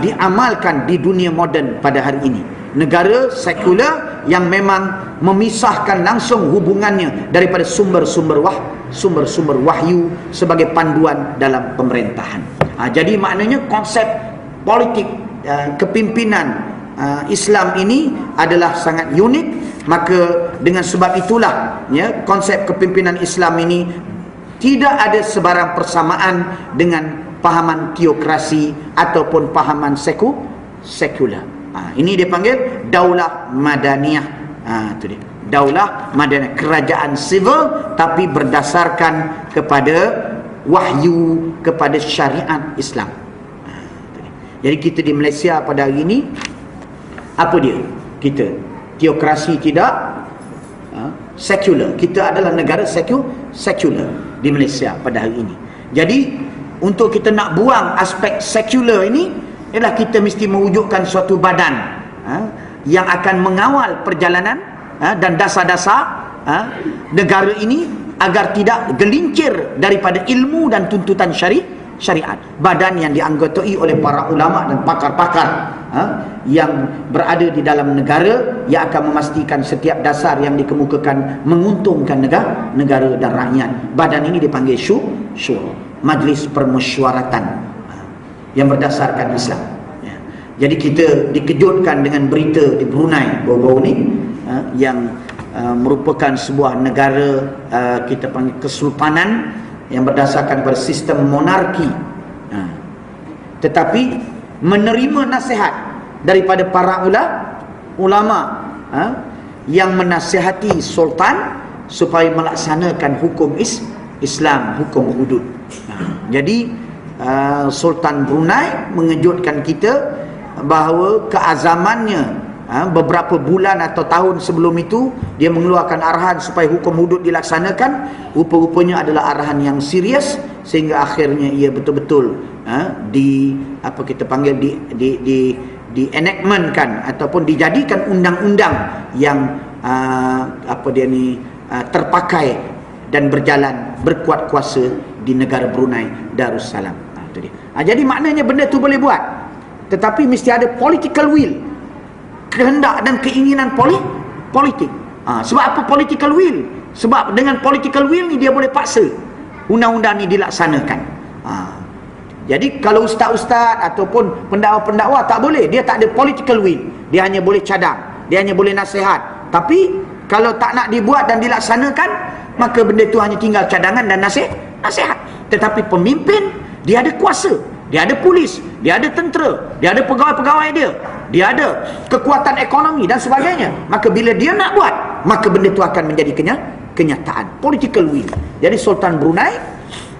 diamalkan di dunia moden pada hari ini. Negara sekular yang memang memisahkan langsung hubungannya daripada sumber-sumber wahyu sebagai panduan dalam pemerintahan. Jadi maknanya konsep politik kepimpinan Islam ini adalah sangat unik Maka dengan sebab itulah ya, konsep kepimpinan Islam ini tidak ada sebarang persamaan dengan pahaman teokrasi ataupun pahaman sekular. Ini dia panggil daulah madaniyah. Itu dia. Daulah madaniyah, kerajaan sivil tapi berdasarkan kepada wahyu, kepada syariat Islam. Jadi kita di Malaysia pada hari ini, apa dia? Kita teokrasi tidak, sekular. Kita adalah negara sekular di Malaysia pada hari ini. Jadi untuk kita nak buang aspek sekular ini, ialah kita mesti mewujudkan suatu badan yang akan mengawal perjalanan dan dasar-dasar negara ini agar tidak gelincir daripada ilmu dan tuntutan syariat. Badan yang dianggotai oleh para ulama dan pakar-pakar yang berada di dalam negara, yang akan memastikan setiap dasar yang dikemukakan menguntungkan negara dan rakyat. Badan ini dipanggil syura, Majlis Permesyuaratan, yang berdasarkan Islam. Jadi kita dikejutkan dengan berita di Brunei baru-baru ni, yang merupakan sebuah negara kita panggil kesultanan yang berdasarkan pada sistem monarki, tetapi menerima nasihat daripada para ulama yang menasihati sultan supaya melaksanakan hukum Islam, hukum hudud. Jadi Sultan Brunei mengejutkan kita bahawa keazamannya beberapa bulan atau tahun sebelum itu dia mengeluarkan arahan supaya hukum hudud dilaksanakan. Rupa-rupanya adalah arahan yang serius, sehingga akhirnya ia betul-betul apa kita panggil di enactmentkan ataupun dijadikan undang-undang yang terpakai dan berjalan berkuat kuasa di negara Brunei Darussalam. Jadi maknanya benda tu boleh buat, tetapi mesti ada political will, kehendak dan keinginan politik. Sebab apa political will? Sebab dengan political will ni dia boleh paksa undang-undang ni dilaksanakan. Jadi kalau ustaz-ustaz ataupun pendakwa-pendakwa tak boleh, dia tak ada political will. Dia hanya boleh cadang, dia hanya boleh nasihat. Tapi kalau tak nak dibuat dan dilaksanakan, maka benda tu hanya tinggal cadangan dan nasihat. Tetapi pemimpin, dia ada kuasa, dia ada polis, dia ada tentera, dia ada pegawai-pegawai dia ada kekuatan ekonomi dan sebagainya. Maka bila dia nak buat, maka benda tu akan menjadi kenyataan, political will. Jadi Sultan Brunei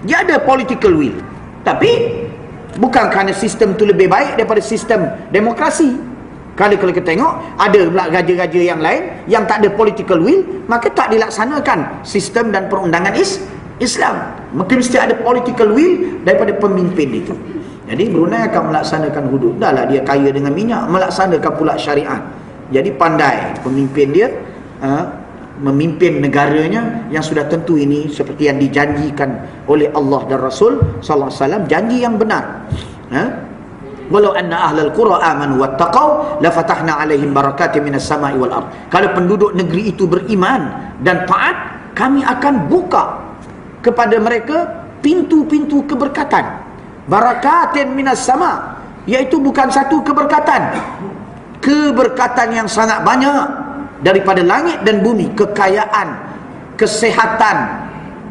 dia ada political will, tapi bukan kerana sistem tu lebih baik daripada sistem demokrasi. Kalau kita tengok, ada pula raja-raja yang lain yang tak ada political will, maka tak dilaksanakan sistem dan perundangan Islam. Maka mesti ada political will daripada pemimpin itu. Jadi Brunei akan melaksanakan hudud. Dahlah dia kaya dengan minyak, melaksanakan pula syariat. Jadi pandai pemimpin dia memimpin negaranya yang sudah tentu ini seperti yang dijanjikan oleh Allah dan Rasul sallallahu alaihi wasallam, janji yang benar. Walau anna ahlal qura amanu wattaqau la fatahna alaihim barakatin minas sama'i wal ard. Kalau penduduk negeri itu beriman dan taat, kami akan buka kepada mereka pintu-pintu keberkatan. Barakatin minas sama, iaitu bukan satu keberkatan, keberkatan yang sangat banyak daripada langit dan bumi, kekayaan, kesehatan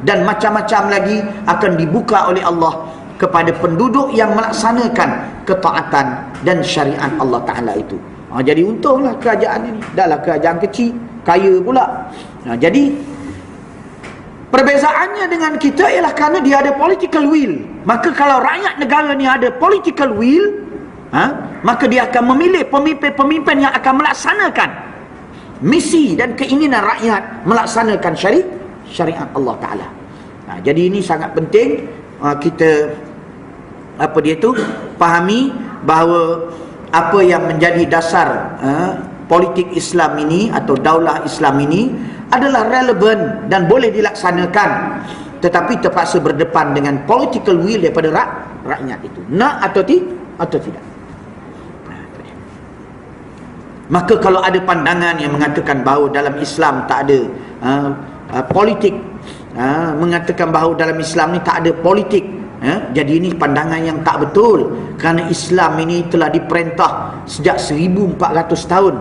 dan macam-macam lagi akan dibuka oleh Allah kepada penduduk yang melaksanakan ketaatan dan syariat Allah Ta'ala itu. Jadi untunglah kerajaan ini. Dahlah kerajaan kecil, kaya pula. Jadi perbezaannya dengan kita ialah kerana dia ada political will. Maka kalau rakyat negara ni ada political will, maka dia akan memilih pemimpin-pemimpin yang akan melaksanakan misi dan keinginan rakyat melaksanakan syariat Allah Ta'ala. Jadi ini sangat penting kita fahami bahawa apa yang menjadi dasar politik Islam ini atau daulah Islam ini adalah relevan dan boleh dilaksanakan, tetapi terpaksa berdepan dengan political will daripada rakyat itu, nak atau tidak. Maka kalau ada pandangan yang mengatakan bahawa dalam Islam tak ada politik, mengatakan bahawa dalam Islam ni tak ada politik, jadi ini pandangan yang tak betul. Kerana Islam ini telah diperintah sejak 1400 tahun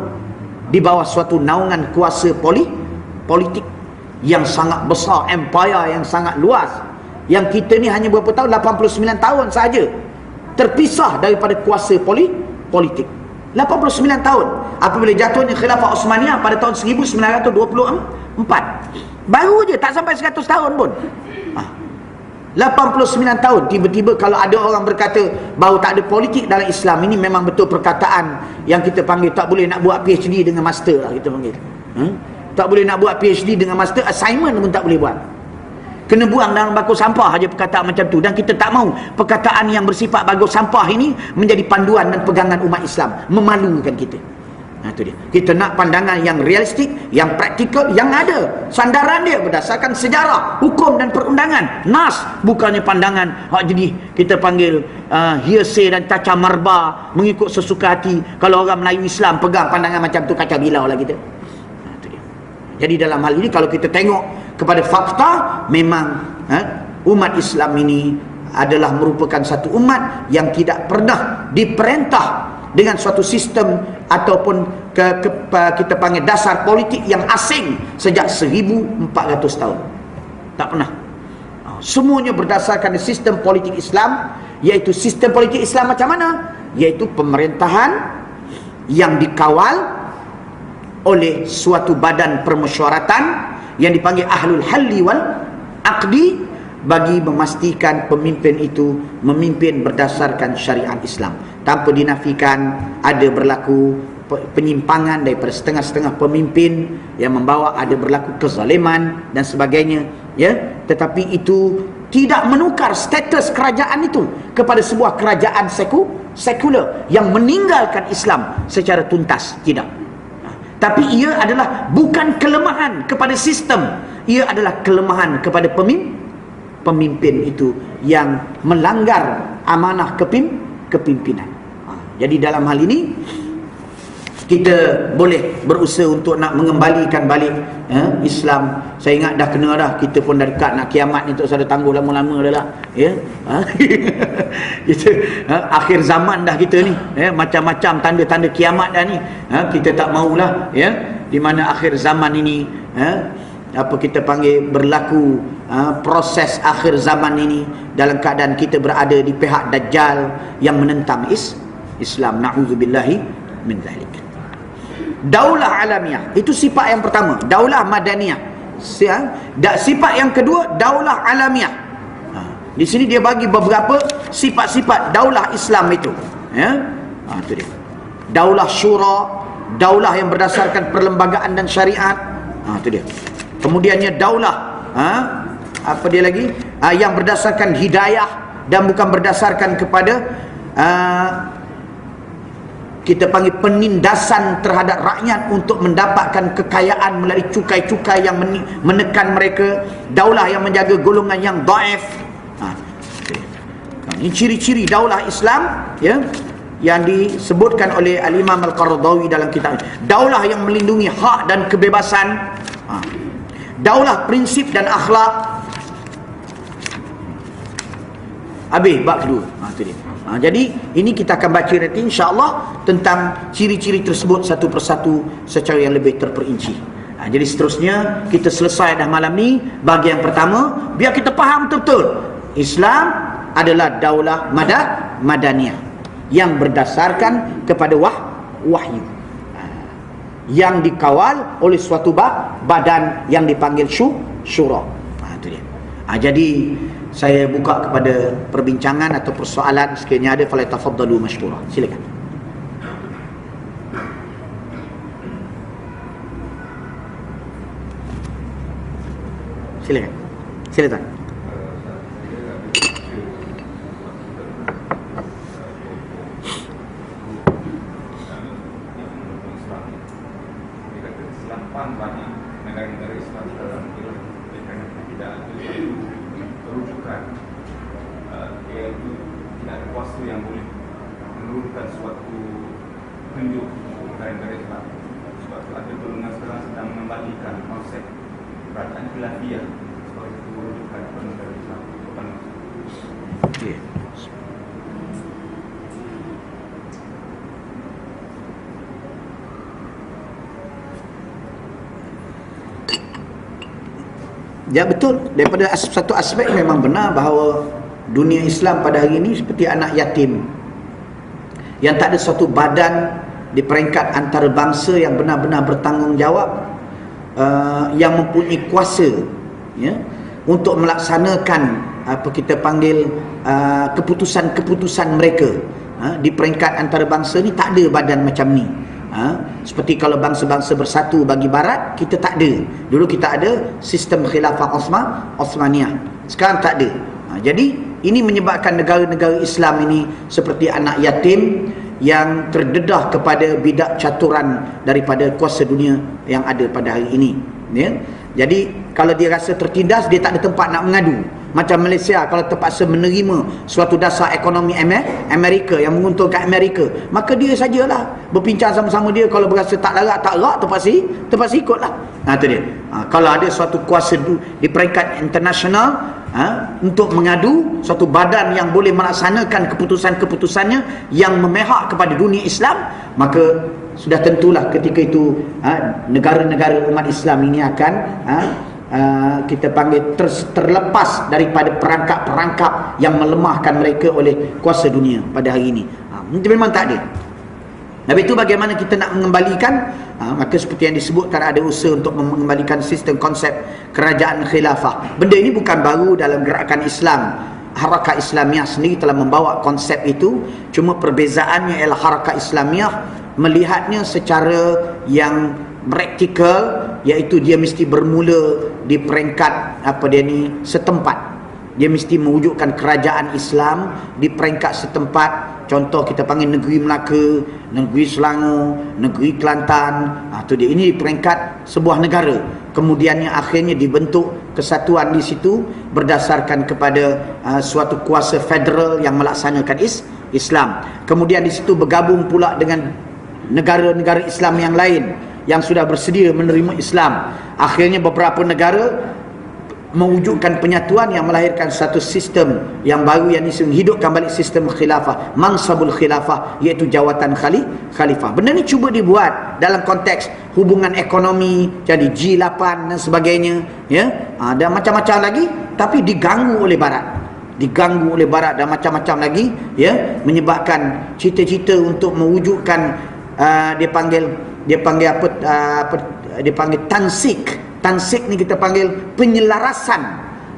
di bawah suatu naungan kuasa politik yang sangat besar, empire yang sangat luas. Yang kita ni hanya berapa tahun? 89 tahun saja terpisah daripada kuasa politik. 89 tahun apabila jatuhnya Khilafah Osmaniyah pada tahun 1924. Baru je, tak sampai 100 tahun pun. 89 tahun. Tiba-tiba kalau ada orang berkata bahawa tak ada politik dalam Islam, ini memang betul perkataan yang kita panggil tak boleh nak buat PhD dengan master lah, kita panggil. Tak boleh nak buat PhD dengan master, assignment pun tak boleh buat. Kena buang dalam baku sampah aja perkataan macam tu. Dan kita tak mahu perkataan yang bersifat baku sampah ini menjadi panduan dan pegangan umat Islam, memalukan kita. Itu dia. Kita nak pandangan yang realistik, yang praktikal, yang ada sandaran dia berdasarkan sejarah, hukum dan perundangan. Nas, bukannya pandangan jadi kita panggil hearsay dan caca marba, mengikut sesuka hati. Kalau orang Melayu Islam pegang pandangan macam tu, kacau bilau lah kita. Itu dia. Jadi dalam hal ini kalau kita tengok kepada fakta, memang umat Islam ini adalah merupakan satu umat yang tidak pernah diperintah dengan suatu sistem ataupun kita panggil dasar politik yang asing sejak 1400 tahun. Tak pernah. Semuanya berdasarkan sistem politik Islam, iaitu sistem politik Islam macam mana? Iaitu pemerintahan yang dikawal oleh suatu badan permusyawaratan yang dipanggil Ahlul Halli wal Aqdi, bagi memastikan pemimpin itu memimpin berdasarkan syariat Islam, tanpa dinafikan ada berlaku penyimpangan daripada setengah-setengah pemimpin yang membawa ada berlaku kezaliman dan sebagainya, ya. Tetapi itu tidak menukar status kerajaan itu kepada sebuah kerajaan sekular yang meninggalkan Islam secara tuntas, tidak. Tapi ia adalah bukan kelemahan kepada sistem, ia adalah kelemahan kepada pemimpin itu yang melanggar amanah kepimpinan. Jadi dalam hal ini kita boleh berusaha untuk nak mengembalikan balik Islam. Saya ingat dah kena dah, kita pun dah dekat nak kiamat ni, tak usah tangguh lama-lama dah lah, ya. Kita akhir zaman dah kita ni, macam-macam tanda-tanda kiamat dah ni. Kita tak maulah, ya, di mana akhir zaman ini apa kita panggil berlaku proses akhir zaman ini dalam keadaan kita berada di pihak Dajjal yang menentang Islam. Na'udzubillahi min zalik. Daulah alamiah, itu sifat yang pertama, daulah madaniyah. Sifat yang kedua, daulah alamiah. Di sini dia bagi beberapa sifat-sifat daulah Islam itu, ya. Itu dia. Daulah syura, daulah yang berdasarkan perlembagaan dan syariat. Itu dia. Kemudiannya daulah apa dia lagi? Yang berdasarkan hidayah dan bukan berdasarkan kepada kita panggil penindasan terhadap rakyat untuk mendapatkan kekayaan melalui cukai-cukai yang menekan mereka. Daulah yang menjaga golongan yang dhaif. Ini ciri-ciri daulah Islam, ya, yang disebutkan oleh Al-Imam Al-Qaradawi dalam kitab. Daulah yang melindungi hak dan kebebasan. Daulah prinsip dan akhlak. Habis bab kedua. Itu dia. Jadi ini kita akan baca nanti insya-Allah tentang ciri-ciri tersebut satu persatu secara yang lebih terperinci. Jadi seterusnya kita selesai dah malam ni bagi yang pertama, biar kita faham betul-betul Islam adalah daulah madaniyah yang berdasarkan kepada wahyu, yang dikawal oleh suatu badan yang dipanggil syura. Itu dia. Jadi saya buka kepada perbincangan atau persoalan sekiranya ada. Falyatafaddalu mashkura. Silakan. Silakan. Silakan. Banyak negara-negara Islam dalam tidak rujukan, iaitu tidak ada kuasa yang boleh menurunkan suatu tunjuk negara-negara Islam. Sebab itu ada golongan sekarang sedang mengembalikan konsep kerajaan khilafiyah sebagai satu rujukan kepada negara Islam. Okay. Ya betul, daripada satu aspek memang benar bahawa dunia Islam pada hari ini seperti anak yatim yang tak ada suatu badan di peringkat antarabangsa yang benar-benar bertanggungjawab, yang mempunyai kuasa, ya, untuk melaksanakan apa kita panggil keputusan-keputusan mereka. Di peringkat antarabangsa ni tak ada badan macam ni. Seperti kalau bangsa-bangsa bersatu bagi barat, kita tak ada. Dulu kita ada sistem khilafah Osmaniyah, sekarang tak ada. Jadi ini menyebabkan negara-negara Islam ini seperti anak yatim yang terdedah kepada bidak caturan daripada kuasa dunia yang ada pada hari ini, ya. Jadi kalau dia rasa tertindas, dia tak ada tempat nak mengadu. Macam Malaysia kalau terpaksa menerima suatu dasar ekonomi Amerika yang menguntungkan Amerika, maka dia sajalah berbincang sama-sama dia. Kalau berasa tak larat terpaksa ikutlah. Itu dia. Kalau ada suatu kuasa di peringkat internasional untuk mengadu suatu badan yang boleh melaksanakan keputusan-keputusannya yang memihak kepada dunia Islam, maka sudah tentulah ketika itu negara-negara umat Islam ini akan kita panggil terlepas daripada perangkap-perangkap yang melemahkan mereka oleh kuasa dunia pada hari ini. Memang tak ada. Tapi itu bagaimana kita nak mengembalikan, maka seperti yang disebutkan ada usaha untuk mengembalikan sistem konsep kerajaan khilafah. Benda ini bukan baru dalam gerakan Islam. Harakah Islamiyah sendiri telah membawa konsep itu, cuma perbezaannya ialah Harakah Islamiyah melihatnya secara yang praktikal, iaitu dia mesti bermula di peringkat setempat. Dia mesti mewujudkan kerajaan Islam di peringkat setempat. Contoh kita panggil negeri Melaka, negeri Selangor, negeri Kelantan. Itu dia. Ini di peringkat sebuah negara. Kemudiannya akhirnya dibentuk kesatuan di situ berdasarkan kepada suatu kuasa federal yang melaksanakan Islam. Kemudian di situ bergabung pula dengan negara-negara Islam yang lain yang sudah bersedia menerima Islam. Akhirnya beberapa negara mewujudkan penyatuan yang melahirkan satu sistem yang baru, yang menghidupkan balik sistem khilafah, mansabul khilafah, iaitu jawatan khalifah. Benda ni cuba dibuat dalam konteks hubungan ekonomi, jadi G8 dan sebagainya, ya. Dan macam-macam lagi, tapi diganggu oleh barat dan macam-macam lagi, ya, menyebabkan cita-cita untuk mewujudkan dia panggil tansik. Tansik ni kita panggil penyelarasan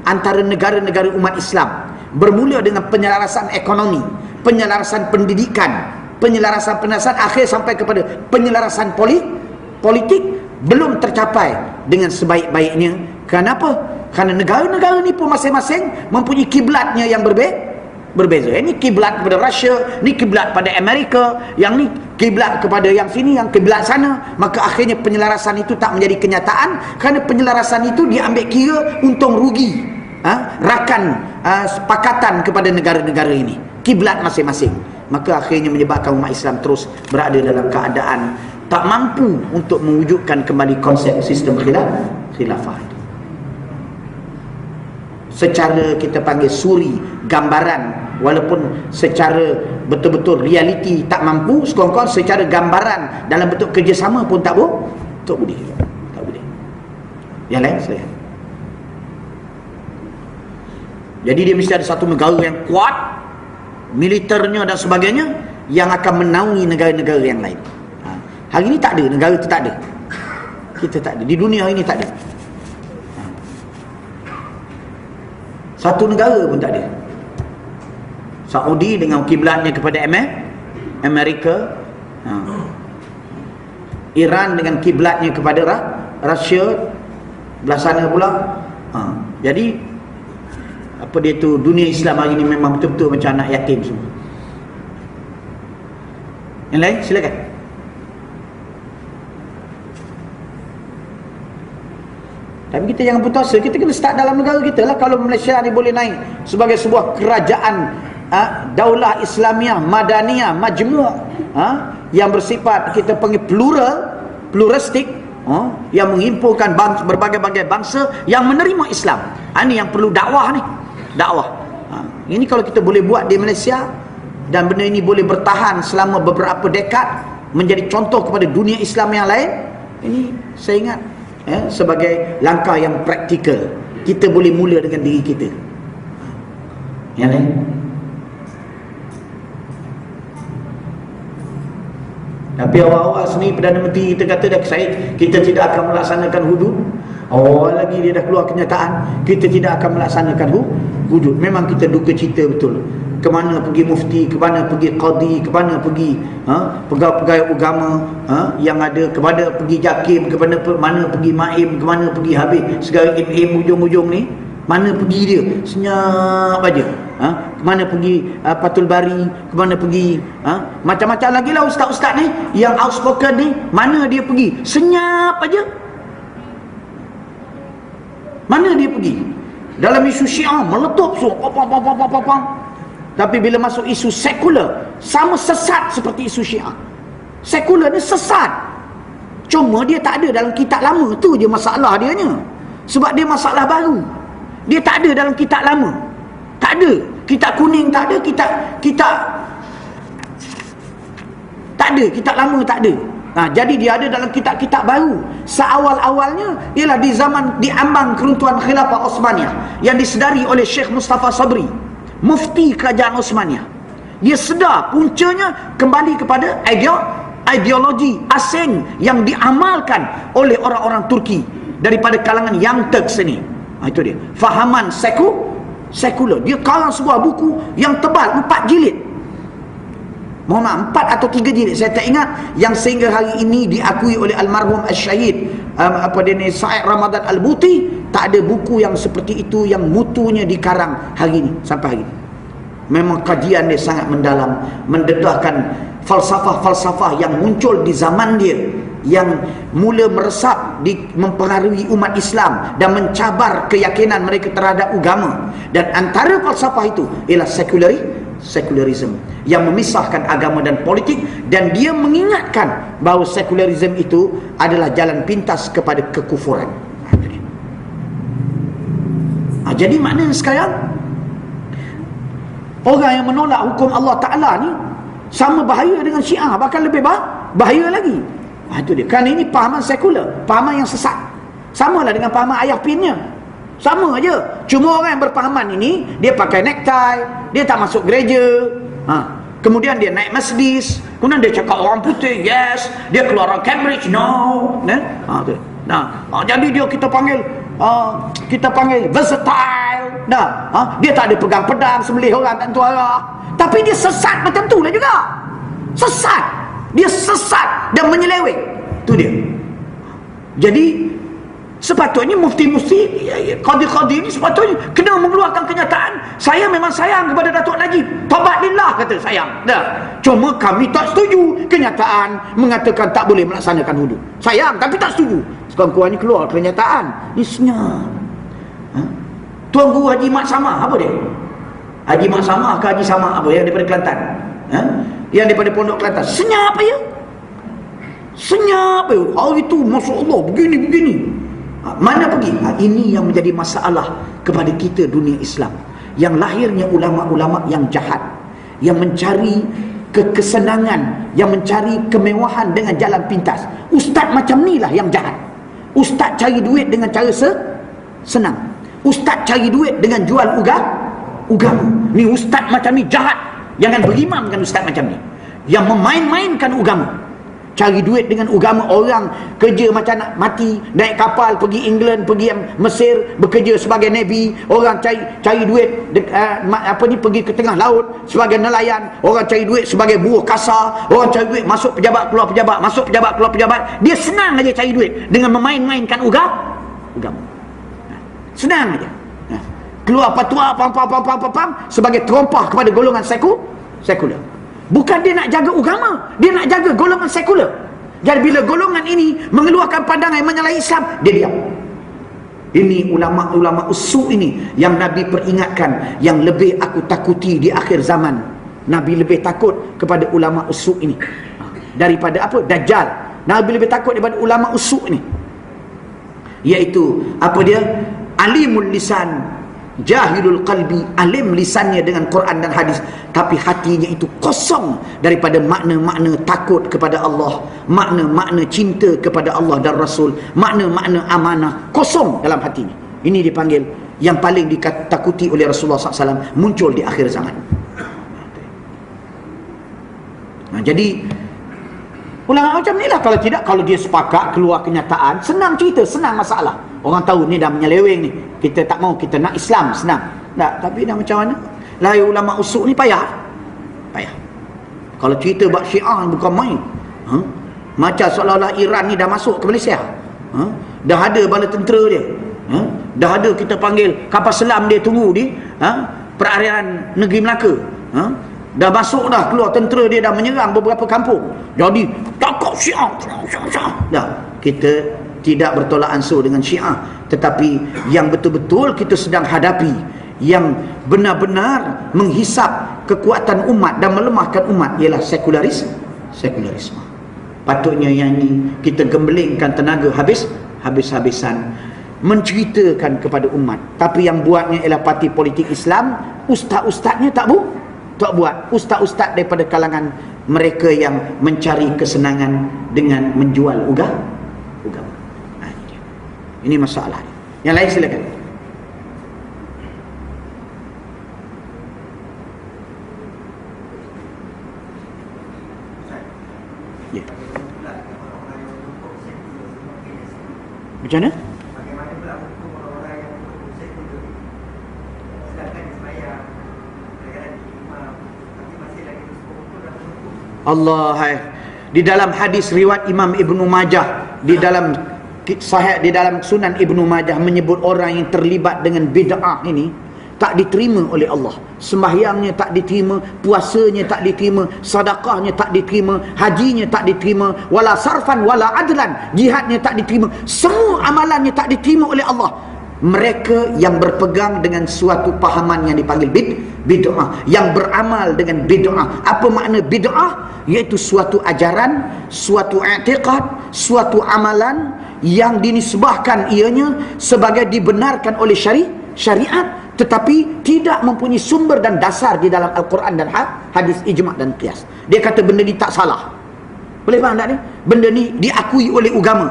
antara negara-negara umat Islam. Bermula dengan penyelarasan ekonomi, penyelarasan pendidikan, penyelarasan akhir sampai kepada penyelarasan politik, belum tercapai dengan sebaik-baiknya. Kenapa? Kerana negara-negara ni pun masing-masing mempunyai kiblatnya yang berbeza. Ini kiblat kepada Rusia, ni kiblat pada Amerika, yang ni kiblat kepada yang sini, yang kiblat sana. Maka akhirnya penyelarasan itu tak menjadi kenyataan, kerana penyelarasan itu diambil kira untung rugi, sepakatan kepada negara-negara ini, kiblat masing-masing. Maka akhirnya menyebabkan umat Islam terus berada dalam keadaan tak mampu untuk mewujudkan kembali konsep sistem khilafah itu. Secara kita panggil suri, gambaran, walaupun secara betul-betul realiti tak mampu, sekurang-kurang secara gambaran dalam bentuk kerjasama pun tak boleh. Yang lain saya. Jadi dia mesti ada satu negara yang kuat, militernya dan sebagainya, yang akan menaungi negara-negara yang lain. Hari ini tak ada, negara itu tak ada. Kita tak ada, di dunia ini tak ada. Satu negara pun tak ada. Saudi dengan kiblatnya kepada Amerika, Iran dengan kiblatnya kepada Rusia, belah sana pula. Jadi apa dia tu, dunia Islam hari ini memang betul-betul macam anak yatim semua. Yang lain silakan. Tapi kita jangan putus asa, kita kena start dalam negara kita lah. Kalau Malaysia ni boleh naik sebagai sebuah kerajaan daulah Islamiah, Madaniyah, Majmu' yang bersifat kita panggil pluralistik, yang menghimpunkan berbagai-bagai bangsa yang menerima Islam. Ini yang perlu dakwah ni. Ini kalau kita boleh buat di Malaysia, dan benda ini boleh bertahan selama beberapa dekad, menjadi contoh kepada dunia Islam yang lain, ini saya ingat sebagai langkah yang praktikal. kita boleh mula dengan diri kita. Yang lain? Tapi awal-awal sendiri Perdana Menteri kita kata dah, kita tidak akan melaksanakan hudud. Awal lagi dia dah keluar kenyataan, kita tidak akan melaksanakan hudud. Memang kita duka cita betul. Ke mana pergi mufti, ke mana pergi qadi, ke mana pergi pegawai-pegawai agama yang ada, kepada pergi jakim, ke mana pergi maim, ke mana pergi habis segala im ujung-ujung ni, mana pergi dia, senyap aja. Ke mana pergi Fathul Bari, ke mana pergi macam-macam lagi lah ustaz-ustaz ni yang outspoken ni, mana dia pergi, senyap aja. Mana dia pergi dalam isu Syiah meletup pam. Tapi bila masuk isu sekular, sama sesat seperti isu Syiah. Sekular ni sesat, cuma dia tak ada dalam kitab lama. Tu je masalah dia nya. Sebab dia masalah baru, dia tak ada dalam kitab lama. Tak ada kitab kuning, tak ada kitab tak ada kitab lama, tak ada. Jadi dia ada dalam kitab-kitab baru. Seawal-awalnya ialah di zaman diambang keruntuhan Khilafah Osmaniyah yang disedari oleh Syekh Mustafa Sabri, mufti kerajaan Osmaniyah. Dia sedar puncanya kembali kepada ideologi asing yang diamalkan oleh orang-orang Turki daripada kalangan Young Turks ini. Itu dia fahaman sekular. Dia karang sebuah buku yang tebal, 4 jilid. Mohon maaf, 4 atau 3 jilid, saya tak ingat, yang sehingga hari ini diakui oleh almarhum Al-Syahid Sa'id Ramadan Al-Buti. Tak ada buku yang seperti itu yang mutunya dikarang hari ini, sampai hari ini. Memang kajian dia sangat mendalam, mendedahkan falsafah-falsafah yang muncul di zaman dia, yang mula meresap mempengaruhi umat Islam dan mencabar keyakinan mereka terhadap agama. Dan antara falsafah itu ialah sekularisme yang memisahkan agama dan politik, dan dia mengingatkan bahawa sekularisme itu adalah jalan pintas kepada kekufuran. Jadi maknanya sekarang orang yang menolak hukum Allah Ta'ala ni sama bahaya dengan Syiah, bahkan lebih bahaya lagi. Itu dia. Kerana ini pahaman sekular, pahaman yang sesat. Sama lah dengan pahaman ayah pinnya, sama aja. Cuma orang yang berpahaman ini, dia pakai necktie, dia tak masuk gereja, kemudian dia naik Mercedes, kemudian dia cakap orang putih, yes, dia keluar orang Cambridge, no. Jadi dia kita panggil versatile. Dia tak ada pegang pedang sembelih orang tak tentu arah. Tapi dia sesat macam tu lah juga. Sesat. Dia sesat dan menyeleweng. Tu dia. Jadi sepatutnya mufti-mufti, qadi-qadi ni sepatutnya kena mengeluarkan kenyataan, saya memang sayang kepada Datuk Najib, taubat lillah, kata sayang. Cuma kami tak setuju kenyataan mengatakan tak boleh melaksanakan hudud. Sayang tapi tak setuju. Sekurang-kurangnya keluar kenyataan. Ni senyap. Tuan Guru Haji Mat Samah, apa dia? Haji Mat Samah ke Haji Samah apa yang daripada Kelantan? Yang daripada Pondok Kelantan. Senyap ya? Senyap ya? Hari itu Masya Allah begini-begini. Mana pergi? Ini yang menjadi masalah kepada kita dunia Islam, yang lahirnya ulama-ulama yang jahat, yang mencari kesenangan, yang mencari kemewahan dengan jalan pintas. Ustaz macam ni lah yang jahat. Ustaz cari duit dengan cara senang. Ustaz cari duit dengan jual agama. Ni ustaz macam ni jahat. Jangan berimam dengan ustaz macam ni, yang memain-mainkan agama. Cari duit dengan agama. Orang kerja macam nak mati, naik kapal pergi England, pergi Mesir, bekerja sebagai Navy. Orang cari duit pergi ke tengah laut sebagai nelayan. Orang cari duit sebagai buruh kasar. Orang cari duit masuk pejabat keluar pejabat, masuk pejabat keluar pejabat. Dia senang aja cari duit dengan memain-mainkan agama. Senang aja. Keluar fatwa sebagai terompah kepada golongan sekular. Bukan dia nak jaga agama, dia nak jaga golongan sekular. Jadi bila golongan ini mengeluarkan pandangan yang menyalahi Islam, dia diam. Ini ulama-ulama usul ini yang Nabi peringatkan, yang lebih aku takuti di akhir zaman. Nabi lebih takut kepada ulama usul ini daripada apa? Dajjal. Nabi lebih takut daripada ulama usul ini. Iaitu apa dia? Alimul lisan, jahilul qalbi. Alim lisannya dengan Quran dan hadis, tapi hatinya itu kosong daripada makna-makna takut kepada Allah, makna-makna cinta kepada Allah dan Rasul, makna-makna amanah, kosong dalam hatinya. Ini dipanggil yang paling ditakuti oleh Rasulullah SAW, muncul di akhir zaman. Jadi ulama macam ni lah. Kalau tidak, kalau dia sepakat keluar kenyataan, senang cerita, senang masalah. Orang tahu ni dah menyeleweng ni, kita tak mau, kita nak Islam, senang. Tak, tapi dah macam mana? Lahir ulama usuk ni payah. Kalau cerita buat Syiah bukan main. Macam seolah-olah Iran ni dah masuk ke Malaysia. Dah ada bala tentera dia. Dah ada, kita panggil kapal selam dia tunggu di perairan negeri Melaka. Dah masuk dah, keluar tentera dia dah menyerang beberapa kampung. Jadi takut Syiah. Dah, kita tidak bertolak ansur dengan Syiah, tetapi yang betul-betul kita sedang hadapi, yang benar-benar menghisap kekuatan umat dan melemahkan umat, ialah sekularisme. Patutnya yang ini kita gembelingkan tenaga habis-habisan menceritakan kepada umat. Tapi yang buatnya ialah parti politik Islam. Ustaz-ustaznya tak buat. Ustaz-ustaz daripada kalangan mereka yang mencari kesenangan dengan menjual agama. Ini masalah. Yang lain silakan. Ya. Macam mana? Bagaimana pula hukum orang-orang yang mendukung sekuler? Sedangkan sembahyang, mereka dah imam, tapi masih lagi bersekutu dan mendukung. Allah, di dalam hadis riwayat Imam Ibnu Majah, di dalam Sahih, di dalam Sunan Ibnu Majah, menyebut orang yang terlibat dengan bid'ah ini tak diterima oleh Allah. Sembahyangnya tak diterima, puasanya tak diterima, sedekahnya tak diterima, hajinya tak diterima, wala sarfan wala adlan, jihadnya tak diterima, semua amalannya tak diterima oleh Allah. Mereka yang berpegang dengan suatu pahaman yang dipanggil bid'ah, yang beramal dengan bid'ah. Apa makna bid'ah? Iaitu suatu ajaran, suatu i'tiqad, suatu amalan yang dinisbahkan ianya sebagai dibenarkan oleh syariat, tetapi tidak mempunyai sumber dan dasar di dalam Al-Quran dan hadis, ijma' dan qiyas. Dia kata benda ni tak salah. Boleh faham tak ni? Benda ni diakui oleh agama,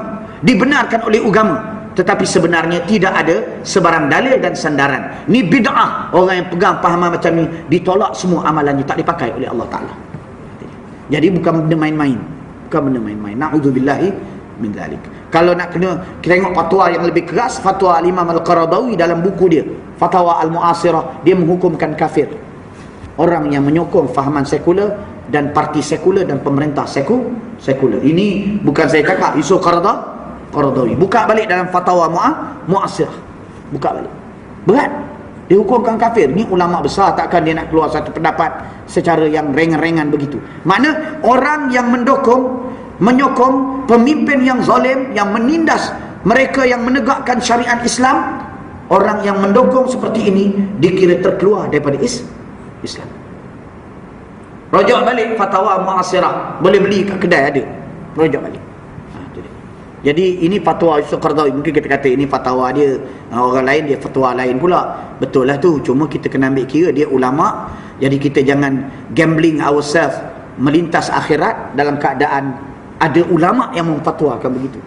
dibenarkan oleh agama, tetapi sebenarnya tidak ada sebarang dalil dan sandaran. Ni bid'ah. Orang yang pegang pahaman macam ni ditolak semua amalannya, tak dipakai oleh Allah Ta'ala. Jadi bukan benda main-main. Na'udzubillahi min dzalik. Kalau nak kena tengok fatwa yang lebih keras, fatwa Imam Al-Qaradawi dalam buku dia Fatwa Al-Mu'asirah, dia menghukumkan kafir orang yang menyokong fahaman sekular dan parti sekular dan pemerintah sekular. Ini bukan saya cakap, Yusuf Qaradawi. Buka balik dalam fatwa Mu'asirah. Buka balik. Berat. Dihukumkan kafir. Ni ulama besar, takkan dia nak keluar satu pendapat secara yang ringan-ringan begitu. Makna orang yang menyokong pemimpin yang zalim, yang menindas mereka yang menegakkan syariat Islam, orang yang mendukung seperti ini dikira terkeluar daripada Islam. Rujuk balik fatwa Mu'asirah, boleh beli kat kedai, ada. Rujuk balik. Jadi ini fatwa Yusuf Qaradawi. Mungkin kita kata ini fatwa dia, orang lain dia fatwa lain pula. Betul lah tu, cuma kita kena ambil kira dia ulama. Jadi kita jangan gambling ourselves melintas akhirat dalam keadaan ada ulama yang memfatwakan begitu.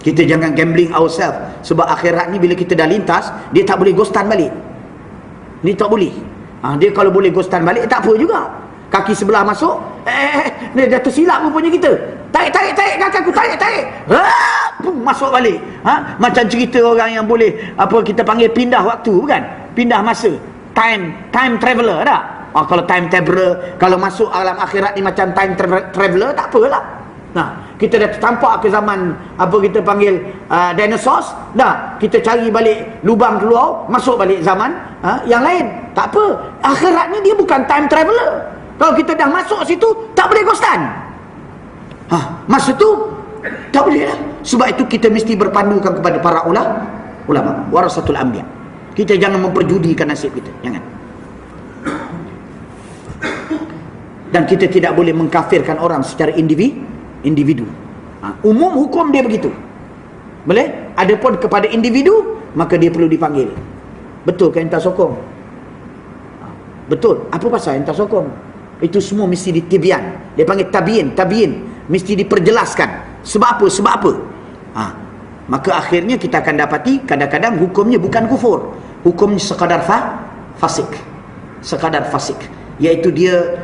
Kita jangan gambling ourselves, sebab akhirat ni bila kita dah lintas, dia tak boleh ghostan balik. Ni tak boleh. Dia kalau boleh ghostan balik tak apa juga. Kaki sebelah masuk, dia dah tersilap rupanya kita. Tarik kaki aku, tarik. Masuk balik. Macam cerita orang yang boleh kita panggil pindah waktu, bukan? Pindah masa. Time traveller tak? Kalau time traveller, kalau masuk alam akhirat ni macam time traveller, tak apalah. Kita dah tertampak ke zaman kita panggil dinosaurs, dah kita cari balik lubang keluar, masuk balik zaman yang lain. Tak apa. Akhirat ni dia bukan time traveller. Kalau kita dah masuk situ, tak boleh ghostan. Masa tu tak boleh lah. Sebab itu kita mesti berpandukan kepada para ulama, warasatul anbiya. Kita jangan memperjudikan nasib kita, jangan. Dan kita tidak boleh mengkafirkan orang secara individu. Umum hukum dia begitu. Boleh? Adapun kepada individu, maka dia perlu dipanggil. Betul ke entah sokong? Betul. Apa pasal entah sokong? Itu semua mesti ditibian. Dia panggil tabiin. Mesti diperjelaskan. Sebab apa? maka akhirnya kita akan dapati kadang-kadang hukumnya bukan kufur, hukumnya sekadar fasik, sekadar fasik, iaitu dia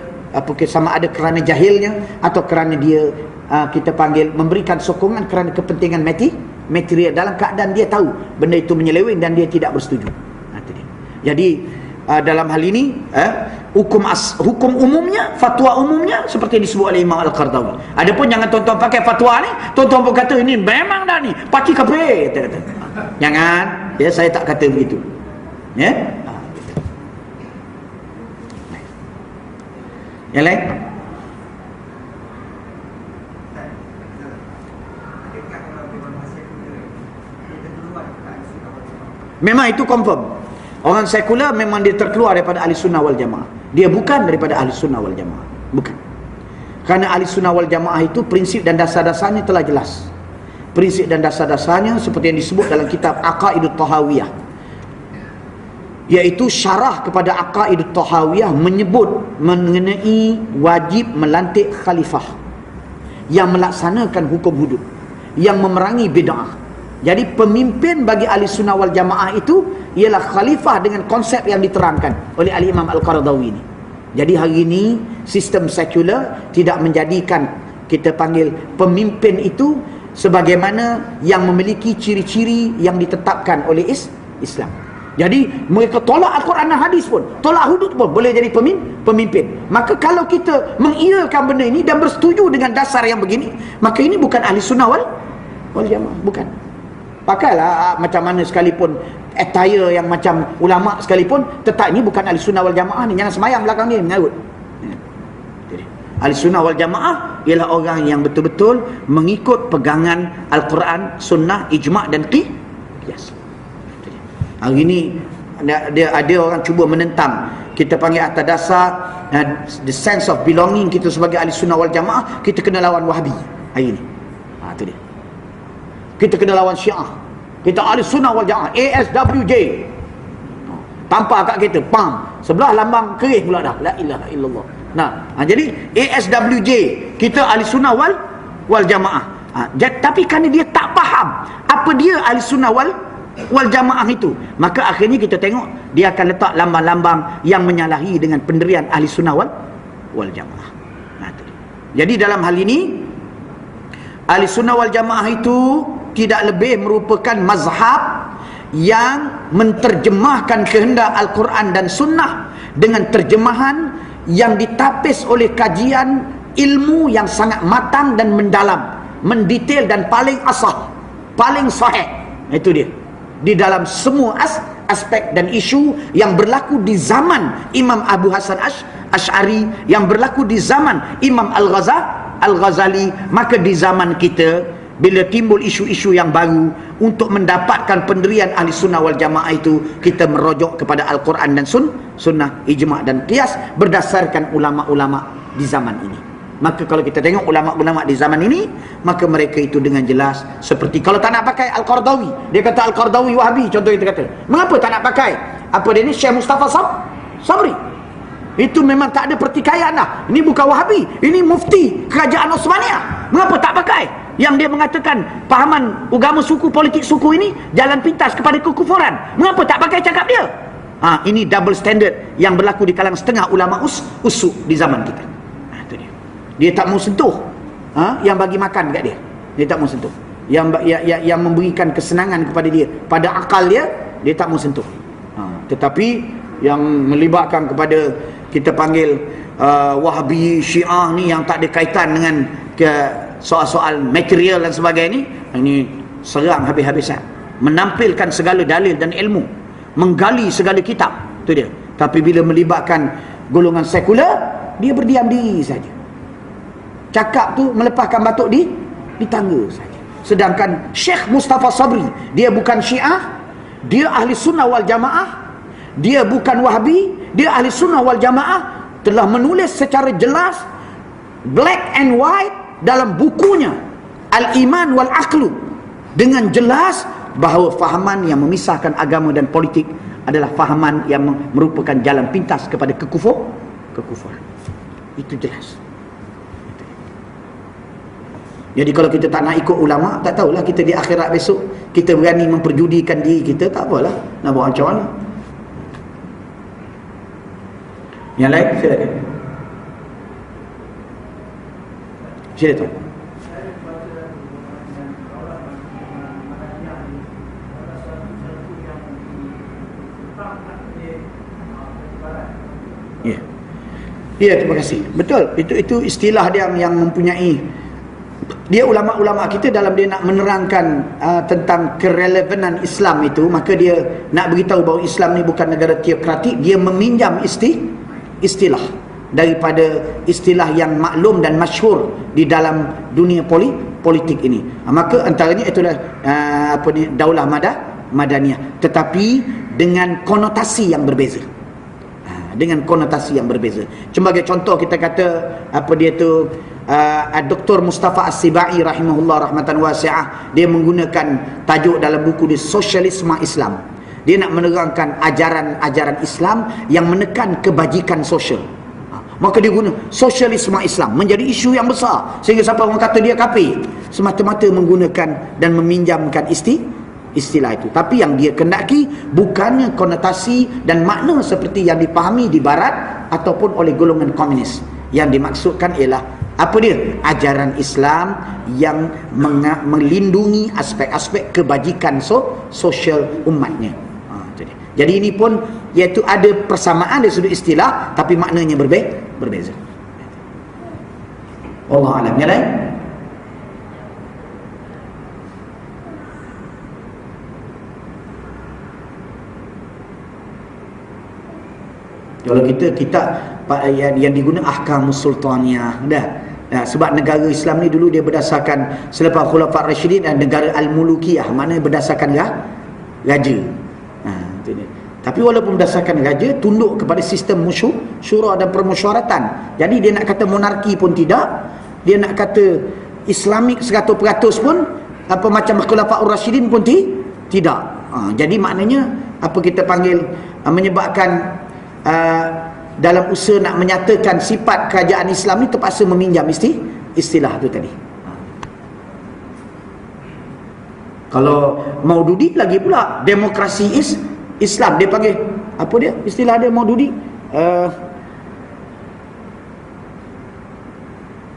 sama ada kerana jahilnya atau kerana dia kita panggil memberikan sokongan kerana kepentingan material, dalam keadaan dia tahu benda itu menyeleweng dan dia tidak bersetuju. Jadi dalam hal ini hukum umumnya, fatwa umumnya seperti disebut oleh Imam Al-Qardawi. Adapun jangan tuan-tuan pakai fatwa ni, tuan-tuan pun kata ini memang dah ni paki kafir, kata. Jangan, ya, saya tak kata begitu. Ya. Yang lain? Memang itu confirm. Orang sekular memang dia terkeluar daripada ahli sunnah wal jamaah. Dia bukan daripada ahli sunnah wal jamaah. Bukan. Kerana ahli sunnah wal jamaah itu prinsip dan dasar-dasarnya telah jelas. Prinsip dan dasar-dasarnya seperti yang disebut dalam kitab Aqaidut Tahawiyah, iaitu syarah kepada Aqaidut Tahawiyah menyebut mengenai wajib melantik khalifah yang melaksanakan hukum hudud, yang memerangi bid'ah. Jadi pemimpin bagi ahli sunnah wal jamaah itu ialah khalifah dengan konsep yang diterangkan oleh Al-Imam Al-Qardawi ini. Jadi hari ini sistem sekular tidak menjadikan kita panggil pemimpin itu sebagaimana yang memiliki ciri-ciri yang ditetapkan oleh Islam. Jadi mereka tolak Al-Quran dan hadis pun, tolak hudud pun boleh jadi pemimpin. Maka kalau kita mengiyakan benda ini dan bersetuju dengan dasar yang begini, maka ini bukan ahli sunnah wal jamaah, bukan. Pakailah macam mana sekalipun attire yang macam ulama sekalipun, tetap ini bukan ahli sunnah wal jamaah ni. Jangan semayang belakang ni mengarut. Jadi ahli sunnah wal jamaah ialah orang yang betul-betul mengikut pegangan Al-Quran, sunnah, ijma' dan qiyas. Hari ini dia ada orang cuba menentang, kita panggil atas dasar the sense of belonging kita sebagai ahli sunnah wal jamaah, kita kena lawan Wahabi hari ini. Itu dia. Kita kena lawan Syiah. Kita ahli sunnah wal jamaah, ASWJ. Tampar kat kita, pam, sebelah lambang kerih pula dah, la ilaha illallah. Jadi ASWJ, kita ahli sunnah wal jamaah. Tapi kerana dia tak faham apa dia ahli sunnah wal jamaah itu, maka akhirnya kita tengok dia akan letak lambang-lambang yang menyalahi dengan pendirian ahli sunnah wal jamaah. Jadi dalam hal ini ahli sunnah wal jamaah itu tidak lebih merupakan mazhab yang menterjemahkan kehendak Al-Quran dan sunnah dengan terjemahan yang ditapis oleh kajian ilmu yang sangat matang dan mendalam, mendetail dan paling asah, paling sahih. Itu dia. Di dalam semua aspek dan isu yang berlaku di zaman Imam Abu Hasan Asy'ari, yang berlaku di zaman Imam Al-Ghazali, maka di zaman kita bila timbul isu-isu yang baru untuk mendapatkan pendirian ahli sunnah wal jamaah itu, kita merujuk kepada Al-Quran dan sunnah, ijma' dan qiyas berdasarkan ulama-ulama di zaman ini. Maka kalau kita tengok ulama-ulama di zaman ini, maka mereka itu dengan jelas, seperti kalau tak nak pakai Al-Qardawi, dia kata Al-Qardawi Wahabi, contoh kita kata, mengapa tak nak pakai apa dia ni, Syekh Mustafa Sabri? Itu memang tak ada pertikaian dah. Ini bukan Wahabi, ini mufti kerajaan Osmaniyah. Mengapa tak pakai yang dia mengatakan pahaman agama suku, politik suku ini jalan pintas kepada kekufuran? Mengapa tak pakai cakap dia? Ini double standard yang berlaku di kalangan setengah ulama usuk di zaman kita. Itu dia. Dia tak mau sentuh yang bagi makan dekat dia. Dia tak mau sentuh. Yang memberikan kesenangan kepada dia, pada akal dia tak mau sentuh. Tetapi yang melibatkan kepada kita panggil Wahabi, Syiah ni yang tak ada kaitan dengan soal-soal material dan sebagainya ini serang habis-habisan, menampilkan segala dalil dan ilmu, menggali segala kitab, tu dia. Tapi bila melibatkan golongan sekular, dia berdiam diri saja, cakap tu melepaskan batuk di tangga saja. Sedangkan Syekh Mustafa Sabri, dia bukan Syiah, dia ahli sunnah wal jamaah, dia bukan Wahabi, dia ahli sunnah wal jamaah, telah menulis secara jelas, black and white, dalam bukunya Al-Iman wal Aqlu, dengan jelas bahawa fahaman yang memisahkan agama dan politik adalah fahaman yang merupakan jalan pintas kepada kekufuran. Itu jelas. Jadi kalau kita tak nak ikut ulama, tak tahulah kita di akhirat besok kita berani memperjudikan diri kita, tak apalah, nak buat macam mana. Yang lain silakan. Silakan. Ya. Ya, terima kasih. Betul. Itu istilah dia yang mempunyai, dia ulama-ulama kita dalam dia nak menerangkan tentang kerelevanan Islam itu, maka dia nak beritahu bahawa Islam ni bukan negara teokratik. Dia meminjam istilah daripada istilah yang maklum dan masyhur di dalam dunia politik ini. Maka antaranya itulah Daulah Madaniyah, tetapi dengan konotasi yang berbeza. Dengan konotasi yang berbeza. Sebagai contoh, kita kata Dr. Mustafa As-Sibai rahimahullah rahmatan wasi'ah, dia menggunakan tajuk dalam buku dia Sosialisme Islam. Dia nak menerangkan ajaran-ajaran Islam yang menekan kebajikan sosial. Maka dia guna sosialisme Islam, menjadi isu yang besar sehingga siapa orang kata dia kafir, semata-mata menggunakan dan meminjamkan istilah itu. Tapi yang dia kendaki bukannya konotasi dan makna seperti yang dipahami di barat ataupun oleh golongan komunis. Yang dimaksudkan ialah ajaran Islam yang melindungi aspek-aspek kebajikan sosial umatnya. Jadi ini pun iaitu ada persamaan dari sudut istilah, tapi maknanya berbeza. Wallahu a'lam. Yang lain? Kalau kita yang diguna Ahkamus Sultaniyah dah. Sebab negara Islam ni dulu dia berdasarkan selepas Khulafaur Rasyidin dan negara Al-Mulukiyah, maknanya berdasarkan raja. Tapi walaupun berdasarkan raja, tunduk kepada sistem syura dan permusyawaratan. Jadi dia nak kata monarki pun tidak, dia nak kata Islamik 100% pun macam Khulafaur Rasyidin pun tidak. Jadi maknanya kita panggil menyebabkan dalam usaha nak menyatakan sifat kerajaan Islam ni terpaksa meminjam istilah tu tadi. Kalau Maududi lagi pula, demokrasi Islam, dia panggil istilah dia Maududi,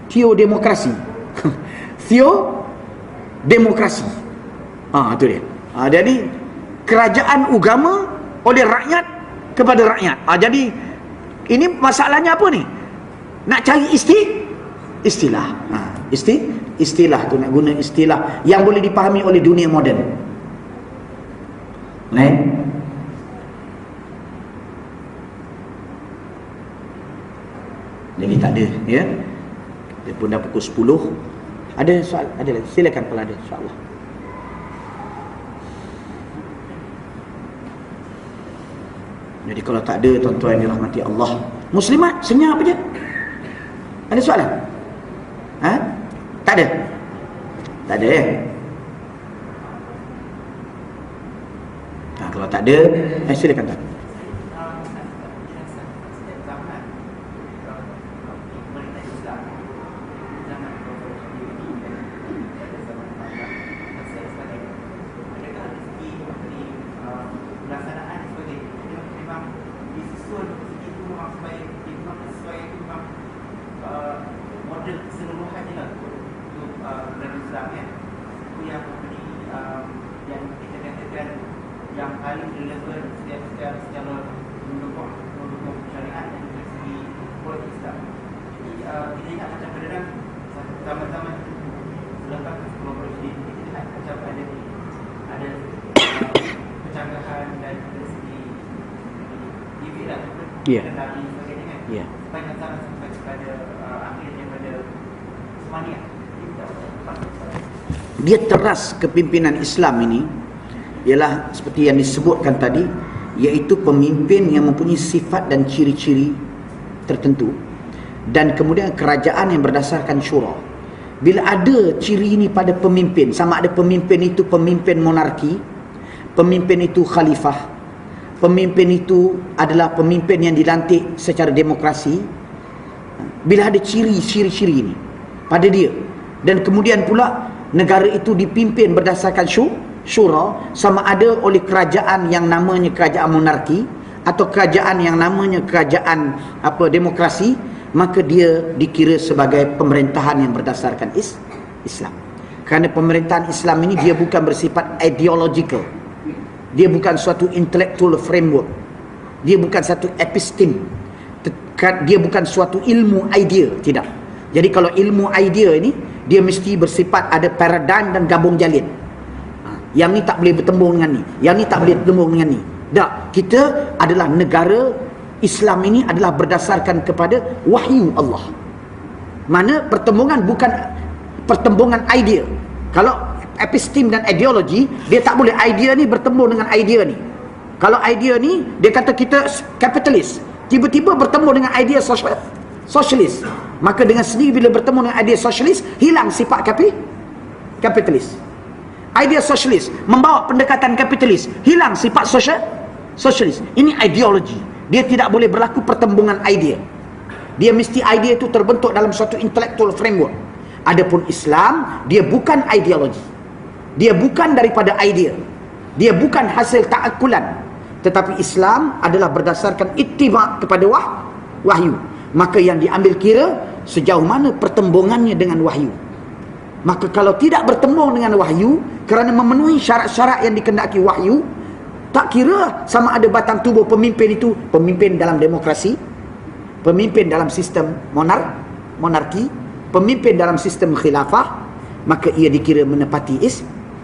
teodemokrasi. Teodemokrasi. Itu dia. Jadi kerajaan agama oleh rakyat kepada rakyat. Jadi ini masalahnya apa ni? Nak cari istilah. Istilah tu, nak guna istilah yang boleh dipahami oleh dunia moden. Lain? Lagi tak ada, ya. Dia pun dah pukul 10. Ada soal? Ada lagi? Silakan kalau ada, insya-Allah. Jadi kalau tak ada, tuan-tuan yang dirahmati Allah, muslimat senyap aja. Ada soalan? Tak ada? Tak ada, ya? Kalau tak ada, silakan tak. Dia teras kepimpinan Islam ini ialah seperti yang disebutkan tadi, iaitu pemimpin yang mempunyai sifat dan ciri-ciri tertentu, dan kemudian kerajaan yang berdasarkan syura. Bila ada ciri ini pada pemimpin, sama ada pemimpin itu pemimpin monarki, pemimpin itu khalifah, pemimpin itu adalah pemimpin yang dilantik secara demokrasi, bila ada ciri-ciri ini pada dia, Dan kemudian pula negara itu dipimpin berdasarkan syura, sama ada oleh kerajaan yang namanya kerajaan monarki atau kerajaan yang namanya kerajaan demokrasi, maka dia dikira sebagai pemerintahan yang berdasarkan Islam. Kerana pemerintahan Islam ini dia bukan bersifat ideological, dia bukan suatu intellectual framework, dia bukan satu epistem, dia bukan suatu ilmu idea, tidak. Jadi kalau ilmu idea ini, dia mesti bersifat ada paradigm dan gabung jalin. Yang ni tak boleh bertembung dengan ni, yang ni tak boleh bertembung dengan ni. Tak, kita adalah negara Islam ini adalah berdasarkan kepada wahyu Allah. Mana pertembungan bukan pertembungan idea. Kalau epistem dan ideologi, dia tak boleh idea ni bertembung dengan idea ni. Kalau idea ni, dia kata kita kapitalis, tiba-tiba bertemu dengan idea sosialis, maka dengan sendiri bila bertemu dengan idea sosialis, hilang sifat kapitalis. Idea sosialis membawa pendekatan kapitalis, hilang sifat sosialis. Ini ideologi. Dia tidak boleh berlaku pertembungan idea. Dia mesti idea itu terbentuk dalam suatu intellectual framework. Adapun Islam, dia bukan ideologi, dia bukan daripada idea, dia bukan hasil ta'akulan, tetapi Islam adalah berdasarkan ittiba' kepada wahyu. Maka yang diambil kira sejauh mana pertembungannya dengan wahyu. Maka kalau tidak bertembung dengan wahyu kerana memenuhi syarat-syarat yang dikehendaki wahyu, tak kira sama ada batang tubuh pemimpin itu pemimpin dalam demokrasi, pemimpin dalam sistem monarki, pemimpin dalam sistem khilafah, maka ia dikira menepati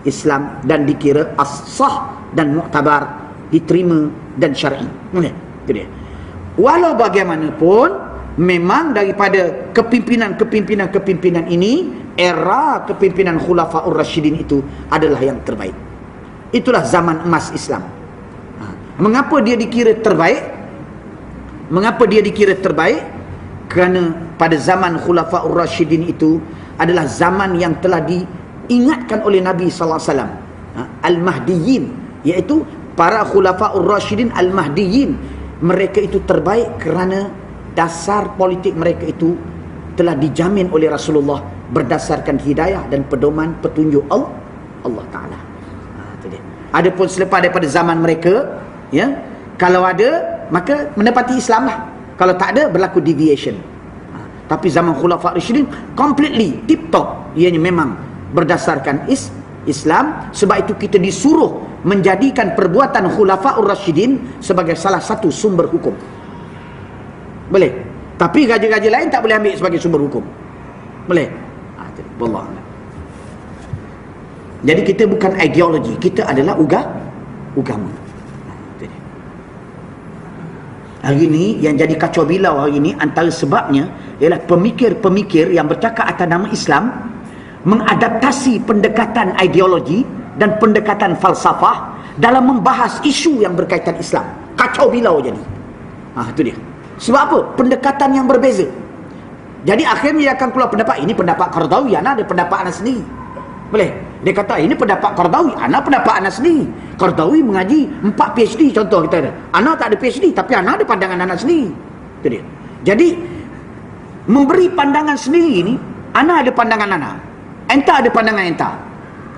Islam dan dikira as-sah dan mu'tabar, diterima dan syar'i. Itu dia. Walau bagaimanapun, memang daripada kepimpinan ini, era kepimpinan Khulafaur Rasyidin itu adalah yang terbaik. Itulah zaman emas Islam. Mengapa dia dikira terbaik? Mengapa dia dikira terbaik? Kerana pada zaman Khulafaur Rasyidin itu adalah zaman yang telah diingatkan oleh Nabi SAW, Al-Mahdiyin, iaitu para Khulafaur Rasyidin Al-Mahdiyin. Mereka itu terbaik kerana dasar politik mereka itu telah dijamin oleh Rasulullah berdasarkan hidayah dan pedoman petunjuk Allah Ta'ala. Itu dia. Adapun selepas daripada zaman mereka, ya, kalau ada maka menepati Islam lah, kalau tak ada berlaku deviation. Tapi zaman Khulafaur Rasyidin completely tip top, ianya memang berdasarkan Islam. Sebab itu kita disuruh menjadikan perbuatan Khulafaur Rasyidin sebagai salah satu sumber hukum. Boleh. Tapi raja-raja lain tak boleh ambil sebagai sumber hukum. Boleh. Wallah. Jadi kita bukan ideologi, kita adalah agama. Hari ini yang jadi kacau bilau hari ini, antara sebabnya ialah pemikir-pemikir yang bercakap atas nama Islam mengadaptasi pendekatan ideologi dan pendekatan falsafah dalam membahas isu yang berkaitan Islam. Kacau bilau jadi. Itu dia. Sebab apa? Pendekatan yang berbeza. Jadi akhirnya dia akan keluar pendapat, ini pendapat Qardawi, ana ada pendapat ana sendiri. Boleh? Dia kata ini pendapat Qardawi, ana pendapat ana sendiri. Qardawi mengaji 4 PhD contoh kita ada. Ana tak ada PhD tapi ana ada pandangan ana sendiri. Itu dia. Jadi memberi pandangan sendiri ini, ana ada pandangan ana. Enta ada pandangan enta.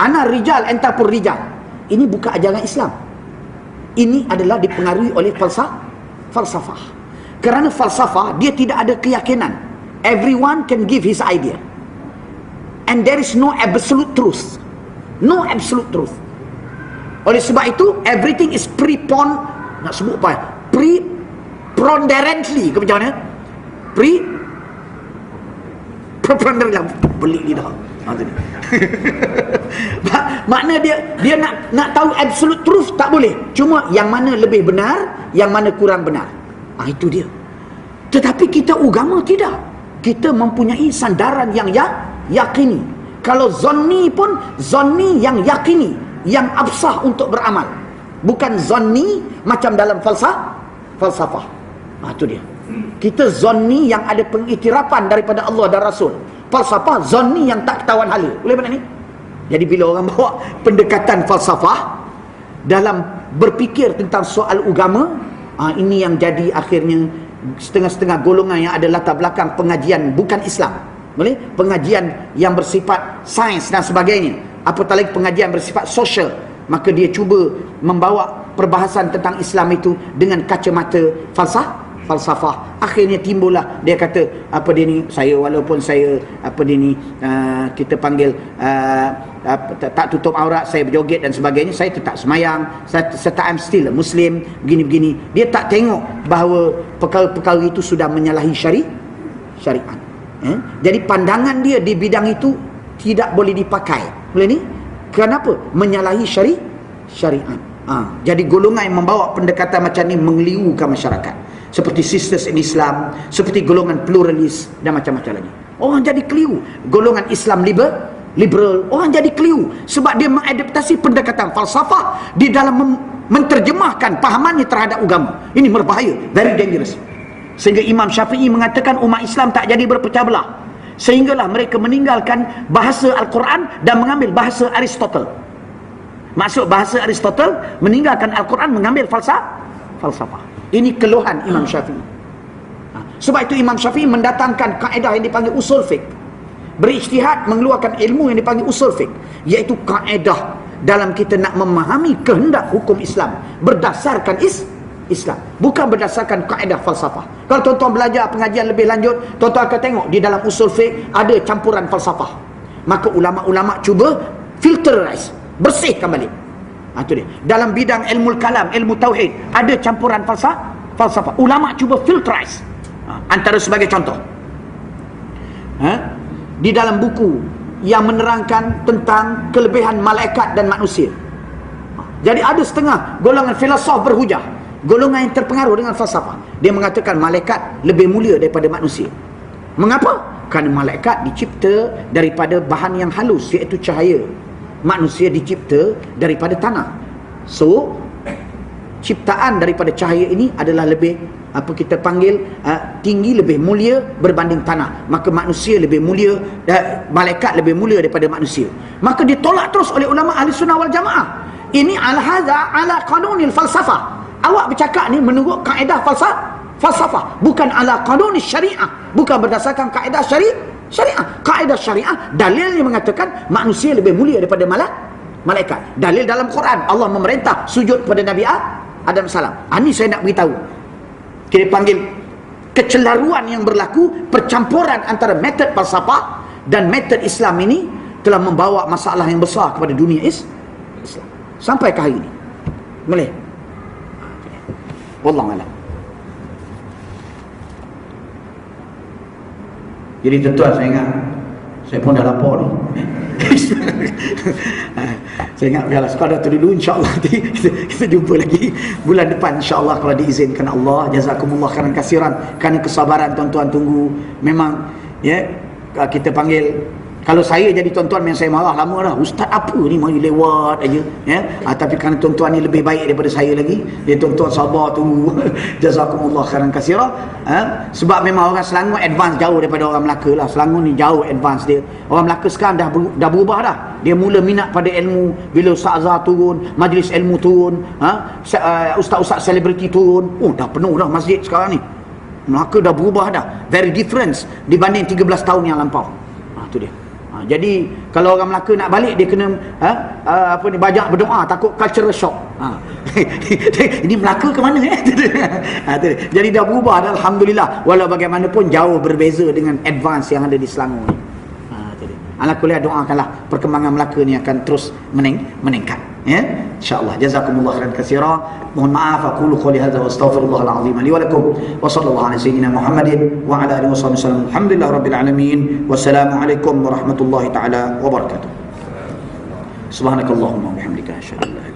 Ana rijal, enta pun rijal. Ini bukan ajaran Islam. Ini adalah dipengaruhi oleh falsafah. Kerana falsafah dia tidak ada keyakinan. Everyone can give his idea. And there is no absolute truth. No absolute truth. Oleh sebab itu, everything is nak sebut apa? Preponderantly ke macam mana? Preponderantly beli lidah. Makna dia nak tahu absolute truth tak boleh. Cuma yang mana lebih benar, yang mana kurang benar. Itu dia. Tetapi kita agama tidak. Kita mempunyai sandaran yang yakini. Kalau zonni pun zonni yang yakini, yang absah untuk beramal. Bukan zonni macam dalam falsafah. Itu dia. Kita zonni yang ada pengiktirafan daripada Allah dan Rasul. Falsafah zonni yang tak ketahuan hala. Boleh mana ni? Jadi bila orang bawa pendekatan falsafah dalam berfikir tentang soal agama, ini yang jadi akhirnya setengah-setengah golongan yang ada latar belakang pengajian bukan Islam. Boleh? Pengajian yang bersifat sains dan sebagainya, apatah lagi pengajian bersifat sosial, maka dia cuba membawa perbahasan tentang Islam itu dengan kacamata falsafah. Akhirnya timbullah dia kata apa dia ni, saya walaupun saya apa dia ni kita panggil tak tutup aurat, saya berjoget dan sebagainya, saya tetap semayang, serta I'm still a Muslim, begini-begini. Dia tak tengok bahawa perkara-perkara itu sudah menyalahi syariat. Jadi pandangan dia di bidang itu tidak boleh dipakai. Boleh ni? Kenapa? Menyalahi syariat. Jadi golongan yang membawa pendekatan macam ni mengelirukan masyarakat. Seperti Sisters in Islam, seperti golongan pluralis dan macam-macam lagi. Orang jadi keliru. Golongan Islam liberal, orang jadi keliru sebab dia mengadaptasi pendekatan falsafah di dalam menterjemahkan pahamannya terhadap agama. Ini berbahaya, very dangerous. Sehingga Imam Syafi'i mengatakan umat Islam tak jadi berpecah belah, sehinggalah mereka meninggalkan bahasa Al-Quran dan mengambil bahasa Aristotle. Maksud bahasa Aristotle, meninggalkan Al-Quran, mengambil falsafah. Ini keluhan Imam Syafi'i. Sebab itu Imam Syafi'i mendatangkan kaedah yang dipanggil usul fiqh, berijtihad mengeluarkan ilmu yang dipanggil usul fiqh, iaitu kaedah dalam kita nak memahami kehendak hukum Islam berdasarkan Islam, bukan berdasarkan kaedah falsafah. Kalau tuan-tuan belajar pengajian lebih lanjut, tuan-tuan akan tengok di dalam usul fiqh ada campuran falsafah. Maka ulama-ulama cuba filterize, bersihkan balik. Itu dia. Dalam bidang ilmu kalam, ilmu tauhid, ada campuran falsafah. Ulama cuba filterize. Antara sebagai contoh, di dalam buku yang menerangkan tentang kelebihan malaikat dan manusia. Jadi ada setengah golongan filosof berhujah, golongan yang terpengaruh dengan falsafah. Dia mengatakan malaikat lebih mulia daripada manusia. Mengapa? Kerana malaikat dicipta daripada bahan yang halus, iaitu cahaya. Manusia dicipta daripada tanah. So, ciptaan daripada cahaya ini adalah lebih, apa kita panggil, tinggi, lebih mulia berbanding tanah. Maka manusia lebih mulia, malaikat lebih mulia daripada manusia. Maka ditolak terus oleh ulama ahli sunnah wal jamaah. Ini ala qanunil falsafah. Awak bercakap ni menurut kaedah falsafah, bukan ala qanunis syariah, bukan berdasarkan kaedah syariah. Kaedah syariah dalilnya mengatakan manusia lebih mulia daripada malaikat. Dalil dalam Quran, Allah memerintah sujud kepada Nabi Adam salam. Ini saya nak beritahu, kita panggil kecelaruan yang berlaku, percampuran antara metod falsafah dan metod Islam ini telah membawa masalah yang besar kepada dunia Islam sampai ke hari ini. Boleh? Wallahu a'lam. Jadi tuan-tuan, saya ingat, saya pun dah lapar ni. Saya ingat biarlah sekadar tu dulu, insyaAllah kita jumpa lagi bulan depan insyaAllah kalau diizinkan Allah. Jazakumullah khairan kasiran kerana kesabaran tuan-tuan tunggu. Memang ya, kita panggil, kalau saya jadi tuan-tuan memang saya marah lama dah. Ustaz apa ni mari lewat aja ya. Tapi kerana tuan-tuan ni lebih baik daripada saya lagi, dia tuan-tuan sabar tunggu. Jazakumullah khairan katsira. Sebab memang orang Selangor advance jauh daripada orang Melaka lah. Selangor ni jauh advance dia. Orang Melaka sekarang dah berubah dah. Dia mula minat pada ilmu bila Ustaz Azhar turun, majlis ilmu turun, ustaz-ustaz selebriti turun. Oh, dah penuh dah masjid sekarang ni. Melaka dah berubah dah. Very different dibanding 13 tahun yang lampau. Itu dia. Jadi kalau orang Melaka nak balik, dia kena banyak berdoa, takut cultural shock. Ini Melaka ke mana jadi dah berubah dah, alhamdulillah. Walau bagaimanapun jauh berbeza dengan advance yang ada di Selangor ni. Ala kulli doakanlah perkembangan Melaka ni akan terus meningkat ya, insyaallah. Jazakumullah khairan katsira. Mohon maaf, aku qouli hadza wa astaghfirullahal azim li wa lakum wa sallallahu ala sayyidina Muhammadin wa ala alihi wasallam. Alhamdulillahirabbil alamin. Wassalamu alaikum warahmatullahi taala wabarakatuh. Subhanakallahumma wa bihamdika asyhadu an la ilaha